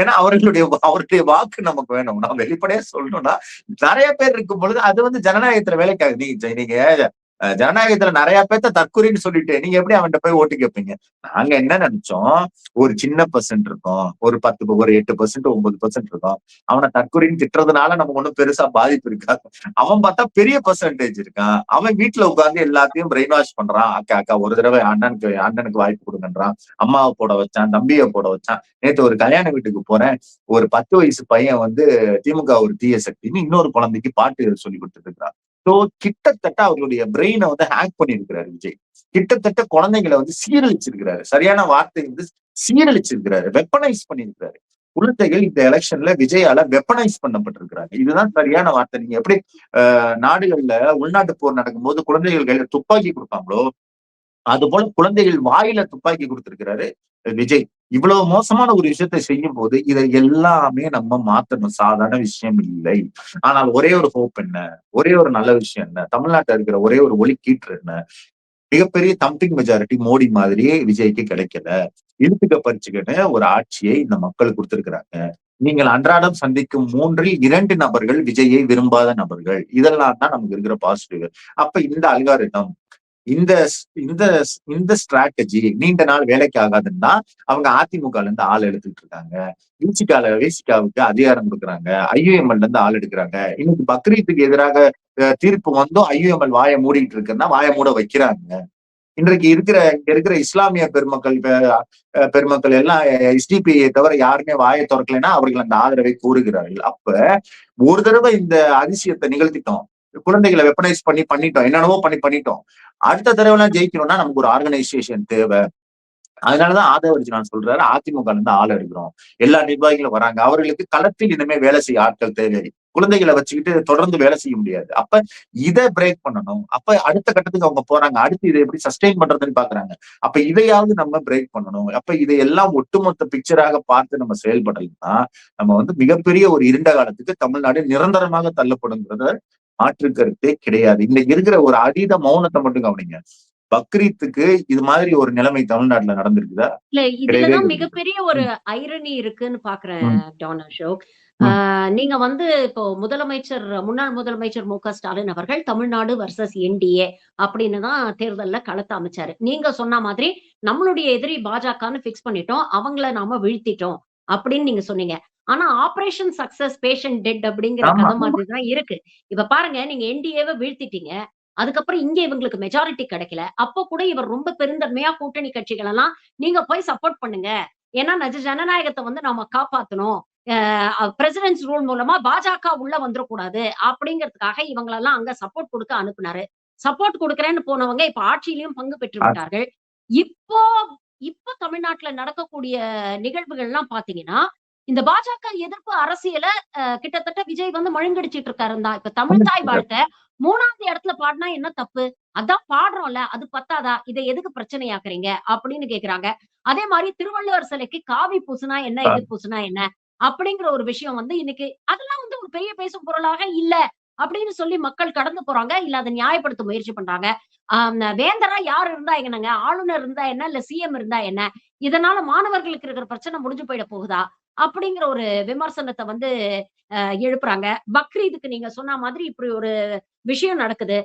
Speaker 2: ஏன்னா அவர்களுடைய வாக்கு நமக்கு வேணும். நம்ம வெளிப்படையா சொல்லணும்னா நிறைய பேர் இருக்கும் பொழுது அது வந்து ஜனநாயகத்துல வேலைக்காகுது. நீங்க ஜனநாயகத்துல நிறைய பேர்த்த தற்கொலைன்னு சொல்லிட்டு நீங்க எப்படி அவன்கிட்ட போய் ஓட்டு கேட்பீங்க? நாங்க என்ன நினைச்சோம், ஒரு சின்ன பர்சன்ட் இருக்கும், ஒரு 8% 9% இருக்கும். அவனை தற்கொலைன்னு திட்டுறதுனால நமக்கு ஒண்ணும் பெருசா பாதிப்பு இருக்காது. அவன் பார்த்தா பெரிய பர்சன்டேஜ் இருக்கான். அவன் வீட்டுல உட்கார்ந்து எல்லாத்தையும் பிரெயின் வாஷ் பண்றான். அக்கா அக்கா ஒரு தடவை அண்ணனுக்கு வாய்ப்பு கொடுங்கன்றான். அம்மாவை போட வச்சான், தம்பியை போட வச்சான். நேத்து ஒரு கல்யாண வீட்டுக்கு போறேன். ஒரு 10 வயசு பையன் வந்து திமுக ஒரு தீய சக்தின்னு இன்னொரு குழந்தைக்கு பாட்டு சொல்லி கொடுத்துட்டு இருக்கிறான். சோ கிட்டத்தட்ட அவர்களுடைய பிரெயினை வந்து ஹேக் பண்ணிருக்கிறாரு விஜய். கிட்டத்தட்ட குழந்தைங்களை வந்து சீரழிச்சிருக்கிறாரு. சரியான வார்த்தை வந்து சீரழிச்சிருக்கிறாரு. வெப்பனைஸ் பண்ணிருக்கிறாரு. குழந்தைகள் இந்த எலெக்ஷன்ல விஜயால வெப்பனைஸ் பண்ணப்பட்டிருக்கிறாங்க. இதுதான் சரியான வார்த்தை. நீங்க எப்படி நாடுகள்ல உள்நாட்டு போர் நடக்கும்போது குழந்தைகள் கையில துப்பாக்கி கொடுப்பாங்களோ, அது போல குழந்தைகள் வாயில துப்பாக்கி கொடுத்திருக்கிறாரு விஜய். இவ்வளவு மோசமான ஒரு விஷயத்தை செய்யும் போது இதை எல்லாமே நம்ம மாத்தணும். சாதாரண விஷயம் இல்லை. ஆனால் ஒரே ஒரு ஹோப் என்ன, ஒரே ஒரு நல்ல விஷயம் என்ன, தமிழ்நாட்டில் இருக்கிற ஒரே ஒரு ஒலி கீற்று என்ன, மிகப்பெரிய தம்பிங் மெஜாரிட்டி மோடி மாதிரியே விஜய்க்கு கிடைக்கல. இழுத்துக்க பறிச்சுக்கிட்டு ஒரு ஆட்சியை இந்த மக்கள் கொடுத்திருக்கிறாங்க. நீங்கள் அன்றாடம் சந்திக்கும் 3இல் 2 நபர்கள் விஜயை விரும்பாத நபர்கள். இதெல்லாம் தான் நமக்கு இருக்கிற பாசிட்டிவ். அப்ப இந்த அல்காரிதம் இந்த இந்த இந்த ஸ்ட்ராட்டஜி நீண்ட நாள் வேலைக்கு ஆகாதுன்னா அவங்க அதிமுகல இருந்து ஆள் எடுத்துட்டு இருக்காங்க. விசிகாவுக்கு அதிகாரம் கொடுக்குறாங்க. ஐயுஎம்எல் இருந்து ஆள் எடுக்கிறாங்க. இன்னைக்கு பக்ரீத்துக்கு எதிராக தீர்ப்பு வந்தும் ஐயுஎம்எல் வாயை மூடிட்டு இருக்குன்னா வாயை மூட வைக்கிறாங்க. இன்றைக்கு இங்க இருக்கிற இஸ்லாமிய பெருமக்கள் எல்லாம் எஸ்டிபிஐ தவிர யாருமே வாயை திறக்கலைன்னா அவர்கள் அந்த ஆதரவை கூறுகிறார்கள். அப்ப ஒரு தடவை இந்த அதிசயத்தை நிகழ்த்திட்டோம். குழந்தைகளை வெப்பனைஸ் பண்ணிட்டோம். என்னென்னவோ பண்ணிட்டோம். அடுத்த தடவை எல்லாம் ஜெயிக்கணும்னா நமக்கு ஒரு ஆர்கனைசேஷன் தேவை. அதனாலதான் ஆதவர்ஜி நான் சொல்றாரு, அதிமுக இருந்து ஆள் எடுக்கிறோம். எல்லா நிர்வாகிகளும் வராங்க. அவர்களுக்கு களத்தில் இனிமே வேலை செய்ய ஆட்கள் தேவை. குழந்தைகளை வச்சுக்கிட்டு தொடர்ந்து வேலை செய்ய முடியாது. அப்ப இதை பிரேக் பண்ணணும். அப்ப அடுத்த கட்டத்துக்கு அவங்க போறாங்க. அடுத்து இதை எப்படி சஸ்டெயின் பண்றதுன்னு பாக்குறாங்க. அப்ப இதையாவது நம்ம பிரேக் பண்ணணும். அப்ப இதையெல்லாம் ஒட்டுமொத்த பிக்சராக பார்த்து நம்ம செயல்படலைன்னா நம்ம வந்து மிகப்பெரிய ஒரு இருண்ட காலத்துக்கு தமிழ்நாடு நிரந்தரமாக தள்ளப்படுங்கிறத மாற்று கருத்தே கிடையாது. இன்னைக்கு இருக்கிற ஒரு அதீத மௌனத்தை மட்டும் கவனிங்க. பக்ரீத்துக்கு இது மாதிரி ஒரு நிலைமை தமிழ்நாட்டுல நடந்திருக்குதா?
Speaker 1: இல்ல இதுலதான் மிகப்பெரிய ஒரு ஐரணி இருக்குன்னு பாக்குறேன் டான் அசோக். நீங்க வந்து இப்போ முன்னாள் முதலமைச்சர் மு.க. ஸ்டாலின் அவர்கள் தமிழ்நாடு வர்சஸ் என்டிஏ அப்படின்னு தான் தேர்தல்ல களத்தை அமைச்சாரு. நீங்க சொன்ன மாதிரி நம்மளுடைய எதிரி பாஜகன்னு பிக்ஸ் பண்ணிட்டோம், அவங்கள நாம வீழ்த்திட்டோம் அப்படின்னு நீங்க சொன்னீங்க. ஆனா ஆபரேஷன் சக்சஸ் பேஷண்ட் டெட் அப்படிங்கிற கதை மாதிரி தான் இருக்கு. இப்ப பாருங்க, நீங்க என்டிஏவை வீழ்த்திட்டீங்க. அதுக்கப்புறம் இங்க இவங்களுக்கு மெஜாரிட்டி கிடைக்கல. அப்ப கூட இவர் ரொம்ப பெருந்தன்மையா கூட்டணி கட்சிகள் எல்லாம் நீங்க போய் சப்போர்ட் பண்ணுங்க. ஏன்னா ஜனநாயகத்தை வந்து நாம காப்பாத்தணும். பிரசிடென்ட்ஸ் ரூல் மூலமா பாஜக உள்ள வந்துடக்கூடாது அப்படிங்கிறதுக்காக இவங்களெல்லாம் அங்க சப்போர்ட் கொடுக்க அனுப்புனாரு. சப்போர்ட் கொடுக்கறேன்னு போனவங்க இப்ப ஆட்சியிலையும் பங்கு பெற்று விட்டார்கள். இப்போ இப்போ தமிழ்நாட்டுல நடக்கக்கூடிய நிகழ்வுகள் எல்லாம் பாத்தீங்கன்னா, இந்த பாஜக எதிர்ப்பு அரசியல கிட்டத்தட்ட விஜய் வந்து மழுங்கடிச்சிட்டு இருக்காருன்னு தான். இப்ப தமிழ் தாய் வாழ்க்கை 3வது இடத்துல பாடினா என்ன தப்பு? அதான் பாடுறோம்ல, அது பத்தாதா? இதை எதுக்கு பிரச்சனையாக்குறீங்க அப்படின்னு கேக்குறாங்க. அதே மாதிரி திருவள்ளுவர் சிலைக்கு காவி பூசுனா என்ன, இது பூசுனா என்ன அப்படிங்கிற ஒரு விஷயம் வந்து இன்னைக்கு அதெல்லாம் வந்து ஒரு பெரிய பேசும் பொருளாக இல்ல அப்படின்னு சொல்லி மக்கள் கடந்து போறாங்க. இல்ல அதை நியாயப்படுத்த முயற்சி பண்றாங்க. வேந்தரா யார் இருந்தா என்னங்க, ஆளுநர் இருந்தா என்ன, இல்ல சிஎம் இருந்தா என்ன, இதனால மாணவர்களுக்கு இருக்கிற பிரச்சனை முடிஞ்சு போயிட போகுதா அப்படிங்கிற ஒரு விமர்சனத்தை வந்து எழுப்புறாங்க. பக்ரீதுக்கு நீங்க சொன்ன மாதிரி இப்படி ஒரு விஷயம் நடக்குது.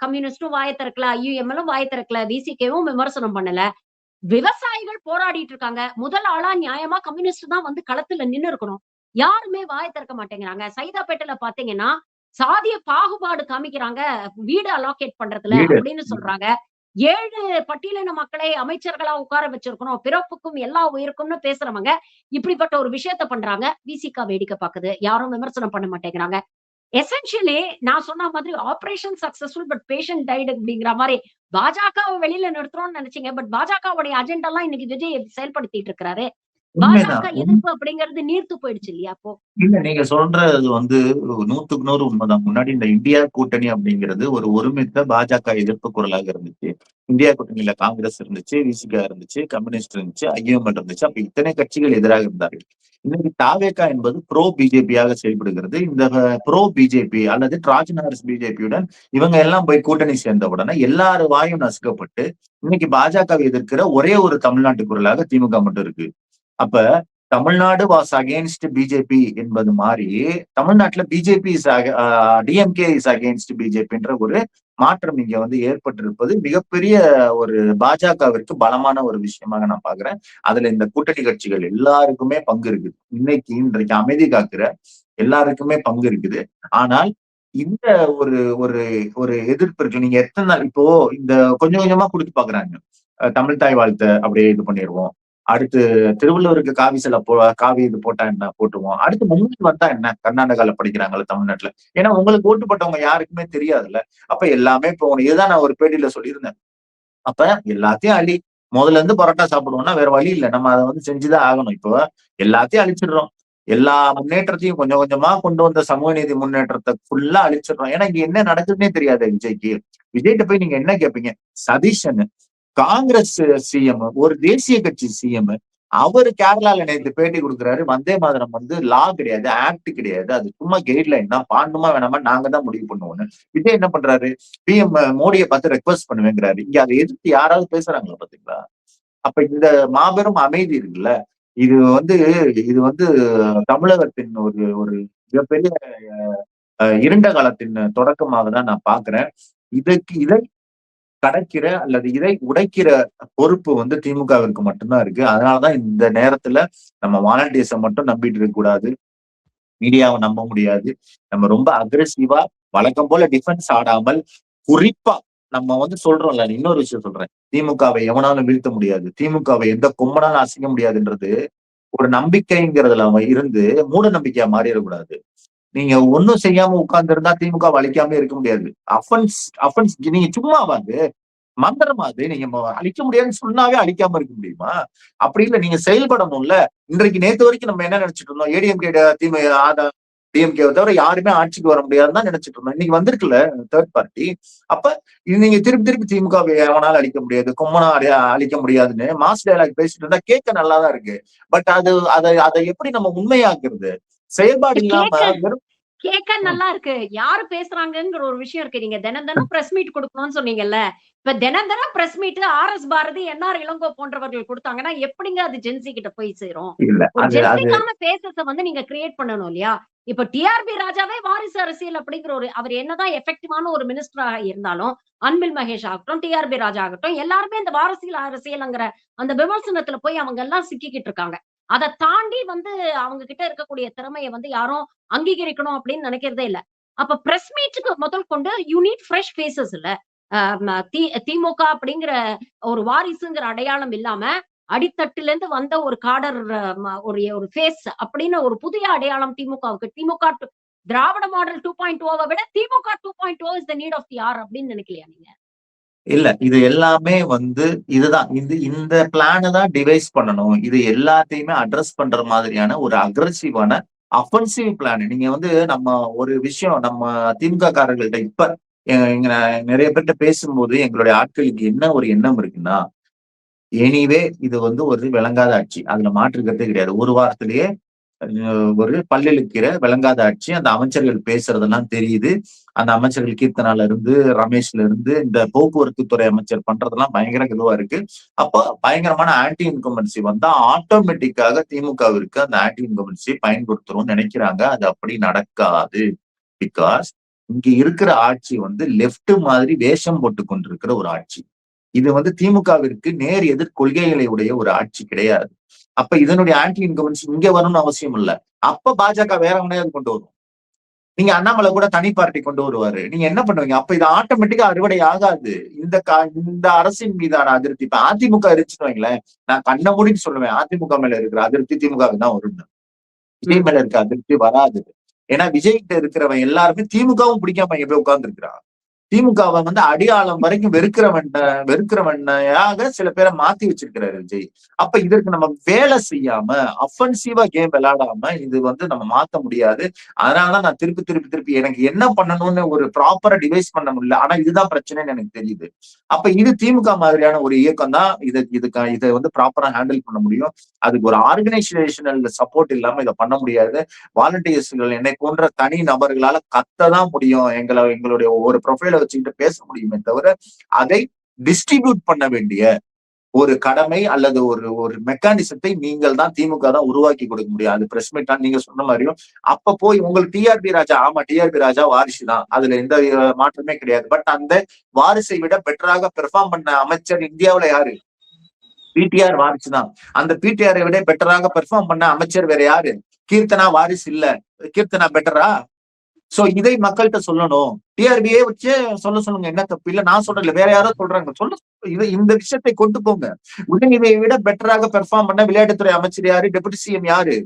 Speaker 1: கம்யூனிஸ்டும் வாய திறக்கல, ஐயுஎம்எல்லும் வாய திறக்கல, விசிகேவும் விமர்சனம் பண்ணல. விவசாயிகள் போராடிட்டு இருக்காங்க. முதல் ஆளா நியாயமா கம்யூனிஸ்ட் தான் வந்து களத்துல நின்னு இருக்கணும். யாருமே வாய திறக்க மாட்டேங்கிறாங்க. சைதாப்பேட்டையில பாத்தீங்கன்னா சாதிய பாகுபாடு காமிக்கிறாங்க வீடு அலோகேட் பண்றதுல
Speaker 2: வீடு
Speaker 1: அப்படின்னு சொல்றாங்க. 7 பட்டியலின மக்களை அமைச்சர்களா உட்கார வச்சிருக்கணும். பிறப்புக்கும் எல்லா உயிருக்கும்னு பேசுறவங்க, இப்படிப்பட்ட ஒரு விஷயத்த பண்றாங்க. விசிக வேடிக்கை பாக்குது. யாரும் விமர்சனம் பண்ண மாட்டேங்கிறாங்க. எசென்ஷியலி நான் சொன்ன மாதிரி operation successful but patient died அப்படிங்கிற மாரி பாஜகவ வெளியில நிறுத்துறோம்னு நெனச்சீங்க. பட் பாஜகவுடைய அஜெண்டாலாம் இன்னைக்கு விஜய் செயல்படுத்திட்டு இருக்கிறாரு. பாஜக
Speaker 2: உண்மைதான்.
Speaker 1: எதிர்ப்பு அப்படிங்கிறது நீர்த்து போயிடுச்சு இல்லையா அப்போ?
Speaker 2: இல்ல நீங்க சொல்றது வந்து 100க்கு 100 உண்மைதான். முன்னாடி இந்த இந்தியா கூட்டணி அப்படிங்கிறது ஒரு ஒருமித்த பாஜக எதிர்ப்பு குரலாக இருந்துச்சு. இந்தியா கூட்டணியில காங்கிரஸ் இருந்துச்சு, விசிக இருந்துச்சு, கம்யூனிஸ்ட் இருந்துச்சு, ஐஎம்எல் இருந்துச்சு. அப்ப இத்தனை கட்சிகள் எதிராக இருந்தார்கள். இன்னைக்கு தாவேகா என்பது ப்ரோ பிஜேபியாக செயல்படுகிறது. இந்த ப்ரோ பிஜேபி அல்லது டிராஜன் ஹாரிஸ் பிஜேபியுடன் இவங்க எல்லாம் போய் கூட்டணி சேர்ந்த உடனே எல்லாரு வாயும் நசுக்கப்பட்டு இன்னைக்கு பாஜகவை எதிர்க்கிற ஒரே ஒரு தமிழ்நாட்டு குரலாக திமுக மட்டும் இருக்கு. அப்ப தமிழ்நாடு வாஸ் அகேன்ஸ்ட் பிஜேபி என்பது மாதிரி தமிழ்நாட்டுல BJP is DMK is against பிஜேபின்ற ஒரு மாற்றம் இங்க வந்து ஏற்பட்டிருப்பது மிகப்பெரிய ஒரு பாஜகவிற்கு பலமான ஒரு விஷயமாக நான் பாக்குறேன். அதுல இந்த கூட்டணி கட்சிகள் எல்லாருக்குமே பங்கு இருக்குது. இன்றைக்கு அமைதி காக்குற எல்லாருக்குமே பங்கு இருக்குது. ஆனால் இந்த ஒரு ஒரு ஒரு எதிர்ப்பு இருக்கு. நீங்க எத்தனை நாள் இப்போ இந்த கொஞ்சம் கொஞ்சமா கொடுத்து பாக்குறாங்க. தமிழ் தாய் வாழ்த்த அப்படியே இது பண்ணிடுவோம். அடுத்து திருவள்ளுவருக்கு காவி சிலை காவி இது போட்டா என்ன போட்டுருவோம். அடுத்து முன்னாடி வந்தா என்ன கர்நாடகால படிக்கிறாங்கல்ல தமிழ்நாட்டுல. ஏன்னா உங்களுக்கு ஓட்டு போட்டவங்க யாருக்குமே தெரியாதுல்ல. அப்ப எல்லாமே இப்போ இதுதான் நான் ஒரு பேட்டியில சொல்லியிருந்தேன். அப்ப எல்லாத்தையும் முதல்ல இருந்து பரோட்டா சாப்பிடுவோம்னா வேற வழி இல்ல. நம்ம அதை வந்து செஞ்சுதான் ஆகணும். இப்போ எல்லாத்தையும் அழிச்சிடுறோம். எல்லா முன்னேற்றத்தையும் கொஞ்சம் கொஞ்சமா கொண்டு வந்த சமூக நீதி முன்னேற்றத்தை ஃபுல்லா அழிச்சிடுறோம். ஏன்னா இங்க என்ன நடக்குதுன்னே தெரியாது விஜய்க்கு. விஜய்கிட்ட போய் நீங்க என்ன கேட்பீங்க? சதீஷன் காங்கிரஸ் சிஎம், ஒரு தேசிய கட்சி சிஎம், அவரு கேரளால நேற்று பேட்டி கொடுக்குறாரு. வந்தே மாதரம் வந்து லா கிடையாது, ஆக்ட் கிடையாது, அது சும்மா கைட்லைன் தான், பாடணுமா வேணாமா நாங்க தான் முடிவு பண்ணுவோம்னு. விஜய் என்ன பண்றாரு? பிஎம் மோடியை பார்த்து ரெக்வஸ்ட் பண்ணுவேங்கிறாரு. இங்க அதை எதிர்த்து யாராவது பேசுறாங்களா பாத்தீங்களா? அப்ப இந்த மாபெரும் அமைதி இருக்குல்ல, இது வந்து இது வந்து தமிழகத்தின் ஒரு ஒரு மிகப்பெரிய இருண்ட காலத்தின் தொடக்கமாக தான் நான் பாக்குறேன். இதை கடக்கிற அல்லது இதை உடைக்கிற பொறுப்பு வந்து திமுகவிற்கு மட்டும்தான் இருக்கு. அதனாலதான் இந்த நேரத்துல நம்ம வாலண்டியர்ஸை மட்டும் நம்பிட்டு இருக்க கூடாது. மீடியாவை நம்ப முடியாது. நம்ம ரொம்ப அக்ரெசிவா வழக்கம் போல டிஃபென்ஸ் ஆடாமல் குறிப்பா நம்ம வந்து சொல்றோம்ல, இன்னொரு விஷயம் சொல்றேன். திமுகவை எவனாலும் வீழ்த்த முடியாது, திமுகவை எந்த கொம்பனாலும் அசைக்க முடியாதுன்றது ஒரு நம்பிக்கைங்கிறதுல இருந்து மூட நம்பிக்கையா மாறிடக்கூடாது. நீங்க ஒண்ணும் செய்யாம உட்கார்ந்து இருந்தா திமுக அழிக்காம இருக்க முடியாது. அஃபென்ஸ் நீங்க சும்மாவாது மந்திரமாது நீங்க அழிக்க முடியாதுன்னு சொன்னாவே அழிக்காம இருக்க முடியுமா? அப்படி இல்ல, நீங்க செயல்படணும்ல. இன்றைக்கு நேத்து வரைக்கும் நம்ம என்ன நினைச்சிட்டு இருந்தோம்? ஏடிஎம்கே டிஎம்கேவை தவிர யாருமே ஆட்சிக்கு வர முடியாதுன்னு தான் நினைச்சிட்டு இருந்தோம். இன்னைக்கு வந்திருக்குல்ல தேர்ட் பார்ட்டி. அப்ப இது நீங்க திருப்பி திருப்பி திமுகவை எவனால அழிக்க முடியாது, கொம்மனா அழிக்க முடியாதுன்னு மாஸ் டயலாக் பேசிட்டு இருந்தா கேட்க நல்லாதான் இருக்கு. பட் அதை எப்படி நம்ம உண்மையாக்குறது? செயல்பாடு இல்லாம வெறும்
Speaker 1: கேட்க நல்லா இருக்கு. யாரு பேசுறாங்கங்கிற ஒரு விஷயம் இருக்கு. நீங்க தினம் தினம் பிரஸ் மீட் கொடுக்கணும்னு சொன்னீங்கல்ல. இப்ப தினம் தினம் பிரஸ் மீட் ஆர்.எஸ். பாரதி, என்.ஆர். இளங்கோ போன்றவர்கள் கொடுத்தாங்கன்னா எப்படிங்க அது ஜென்சி கிட்ட போய் சேரும்?
Speaker 2: இல்ல
Speaker 1: ஒரு
Speaker 2: அது
Speaker 1: ஜென்சிக்கான பேசஸ வந்து நீங்க கிரியேட் பண்ணணும் இல்லையா? இப்ப டிஆர்பி ராஜாவே வாரிசு அரசியல் அப்படிங்கிற அவர் என்னதான் எஃபெக்டிவான ஒரு மினிஸ்டரா இருந்தாலும், அன்பில் மகேஷ் ஆகட்டும், டிஆர்பி ராஜா ஆகட்டும், எல்லாருமே இந்த வாரிசியல் அரசியல்ங்கிற அந்த விமர்சனத்துல போய் அவங்க எல்லாம் சிக்கிக்கிட்டு இருக்காங்க. அத தாண்டி வந்து அவங்க கிட்ட இருக்கக்கூடிய திறமைய வந்து யாரும் அங்கீகரிக்கணும் அப்படின்னு நினைக்கிறதே இல்ல. அப்ப பிரஸ் மீட்க்கு முதல் கொண்டு யூ நீட் ஃப்ரெஷ் ஃபேஸஸ் இல்ல. திமுக அப்படிங்கிற ஒரு வாரிசுங்கிற அடையாளம் இல்லாம, அடித்தட்டுல இருந்து வந்த ஒரு காடர் ஒரு ஒரு ஃபேஸ் அப்படின்னு ஒரு புதிய அடையாளம் திமுகவுக்கு. திராவிட மாடல் 2.0 விட DMK 2.0 is the need of the hour அப்படின்னு நினைக்கலையா நீங்க?
Speaker 2: இல்ல. இது எல்லாமே வந்து இதுதான். இந்த பிளான தான் டிவைஸ் பண்ணணும். இது எல்லாத்தையுமே அட்ரஸ் பண்ற மாதிரியான ஒரு அக்ரெசிவான அஃபென்சிவ் பிளான். நீங்க வந்து நம்ம ஒரு விஷயம் நம்ம திமுக காரர்கள்ட்ட இப்ப இங்க நிறைய பேர்ட்ட பேசும்போது எங்களுடைய ஆட்களுக்கு என்ன ஒரு எண்ணம் இருக்குன்னா, எனிவே இது வந்து ஒரு விளங்காத ஆட்சி. அதுல மாற்று கருத்தே கிடையாது. ஒரு வாரத்திலேயே ஒரு பல்லிழுக்கிற விளங்காத ஆட்சி. அந்த அமைச்சர்கள் பேசுறதெல்லாம் தெரியுது. அந்த அமைச்சர்கள் கீர்த்தனால இருந்து, ரமேஷ்ல இருந்து, இந்த போக்குவரத்து துறை அமைச்சர் பண்றதெல்லாம் பயங்கர இதுவா இருக்கு. அப்ப பயங்கரமான ஆன்டி இன்கம்பன்சி வந்தா ஆட்டோமேட்டிக்காக திமுகவிற்கு அந்த ஆன்டி இன்கம்பன்சி பயன்படுத்தணும்னு நினைக்கிறாங்க. அது அப்படி நடக்காது. பிகாஸ் இங்க இருக்கிற ஆட்சி வந்து லெப்ட் மாதிரி வேஷம் போட்டு கொண்டிருக்கிற ஒரு ஆட்சி. இது வந்து திமுகவிற்கு நேர் எதிர் கொள்கைகளை உடைய ஒரு ஆட்சி கிடையாது. அப்ப இதனுடைய ஆன்டி இன்கம்பன்சி இங்க வரணும்னு அவசியம் இல்ல. அப்ப பாஜக வேற எவனையாவது கொண்டு வரும். நீங்க அண்ணாமலை கூட தனி பார்ட்டி கொண்டு வருவாரு. நீங்க என்ன பண்ணுவீங்க? அப்ப இது ஆட்டோமேட்டிக்கா அறுவடை ஆகாது. இந்த அரசின் மீதான அதிருப்தி இப்ப அதிமுக இருந்துச்சுன்னு வைங்களேன், நான் கண்ண மூடின்னு சொல்லுவேன். அதிமுக மேல இருக்கிற அதிருப்தி திமுகவுக்கு தான் வரும். விஜய் மேல இருக்க அதிருப்தி வராது. ஏன்னா விஜய் கிட்ட இருக்கிறவன் எல்லாருமே திமுகவும் பிடிக்காம இங்க போய் உட்கார்ந்து இருக்கிறான். திமுகவை வந்து அடியாளம் வரைக்கும் வெறுக்கிறவனையாக சில பேரை மாத்தி வச்சிருக்கிறாரு விஜய். அப்ப இதற்கு நம்ம வேலை செய்யாம அஃபென்சிவா கேம் விளையாடாம இது வந்து நம்ம மாத்த முடியாது. அதனாலதான் நான் திருப்பி எனக்கு என்ன பண்ணணும்னு ஒரு ப்ராப்பரா டிவைஸ் பண்ண முடியல. ஆனா இதுதான் பிரச்சனைன்னு எனக்கு தெரியுது. அப்ப இது திமுக மாதிரியான ஒரு இயக்கம் தான் இதை வந்து ப்ராப்பரா ஹேண்டில் பண்ண முடியும். அதுக்கு ஒரு ஆர்கனைசேஷனல் சப்போர்ட் இல்லாம இதை பண்ண முடியாது. வாலண்டியர்ஸ்கள் என்னை போன்ற தனி நபர்களால கத்ததான் முடியும். எங்களுடைய ஒரு ப்ரொஃபைல வச்சுக்கிட்டு பேச முடியுமே தவிர அதை டிஸ்ட்ரிபியூட் பண்ண வேண்டிய ஒரு கடமை அல்லது ஒரு மெக்கானிசத்தை நீங்கள் தான் திமுக தான் உருவாக்கி கொடுக்க முடியும். அது பிரஸ் மீட் நீங்க சொன்ன மாதிரியும் அப்ப போய் உங்களுக்கு டிஆர்பி ராஜா, ஆமா டிஆர்பி ராஜா வாரிசு தான், அதுல எந்த மாற்றமே கிடையாது. பட் அந்த வாரிசை விட பெட்டராக பெர்ஃபார்ம் பண்ண அமைச்சர் இந்தியாவில யாரு? பிடிஆர் வாரிசு தான். அந்த பிடிஆரை விட பெட்டராக பெர்ஃபார்ம் பண்ண அமைச்சர் வேற யாரு? கீர்த்தனா வாரிசு இல்ல. கீர்த்தனா பெட்டரா? சோ இதை மக்கள்கிட்ட சொல்லணும். டிஆர்பியே வச்சு சொல்லுங்க, என்ன தப்பு இல்ல. நான் சொல்றேன், வேற யாரோ சொல்றாங்க, இந்த விஷயத்தை கொண்டு போங்க. உதயநிதியை விட பெட்டராக பெர்ஃபார்ம் பண்ண விளையாட்டுத்துறை அமைச்சர் யாரு? டெபுட்டி சிஎம் யாரு?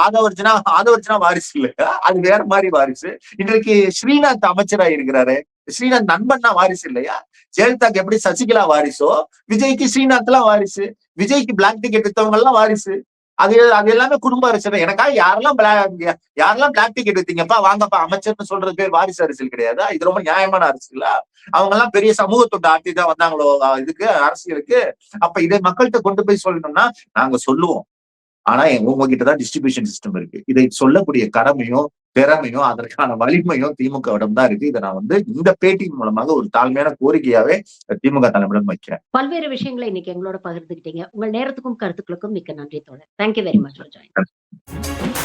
Speaker 2: ஆதவர்ஜனா வாரிசு இல்ல, அது வேற மாதிரி வாரிசு. இன்றைக்கு ஸ்ரீநாத் அமைச்சரா இருக்கிறாரு. ஸ்ரீநாத் நண்பன்னா வாரிசு இல்லையா? ஜெயலலிதாக்கு எப்படி சசிகலா வாரிசோ, விஜய்க்கு ஸ்ரீநாத் எல்லாம் வாரிசு. விஜய்க்கு பிளாக் டிக்கெட் வித்தவங்க எல்லாம் வாரிசு. அது எல்லாமே குடும்ப அரசியல். எனக்கா யாரெல்லாம் பிளாக் டிக்கெட் வித்தீங்கப்பா வாங்கப்பா அமைச்சர்னு சொல்றது பேர் வாரிசு அரசியல் கிடையாது. இது ரொம்ப நியாயமான அரசியலா? அவங்க எல்லாம் பெரிய சமூகத்தொண்டு ஆட்டி தான் வந்தாங்களோ இதுக்கு, அரசியலுக்கு. அப்ப இதை மக்கள்கிட்ட கொண்டு போய் சொல்லணும்னா நாங்க சொல்லுவோம். ஆனா உங்ககிட்டதான் டிஸ்ட்ரிபியூஷன் சிஸ்டம் இருக்கு. இதை சொல்லக்கூடிய கடமையும் திறமையும் அதற்கான வலிமையும் திமுகவிடம் தான் இருக்கு. இதை நான் வந்து இந்த பேட்டியின் மூலமாக ஒரு தாழ்மையான கோரிக்கையாவே திமுக தலைமையிடம் வைக்கிறேன்.
Speaker 1: பல்வேறு விஷயங்களை இன்னைக்கு எங்களோட பகிர்ந்துக்கிட்டீங்க. உங்கள் நேரத்துக்கும் கருத்துக்களுக்கும் மிக்க நன்றி தோழர். Thank you very much for joining.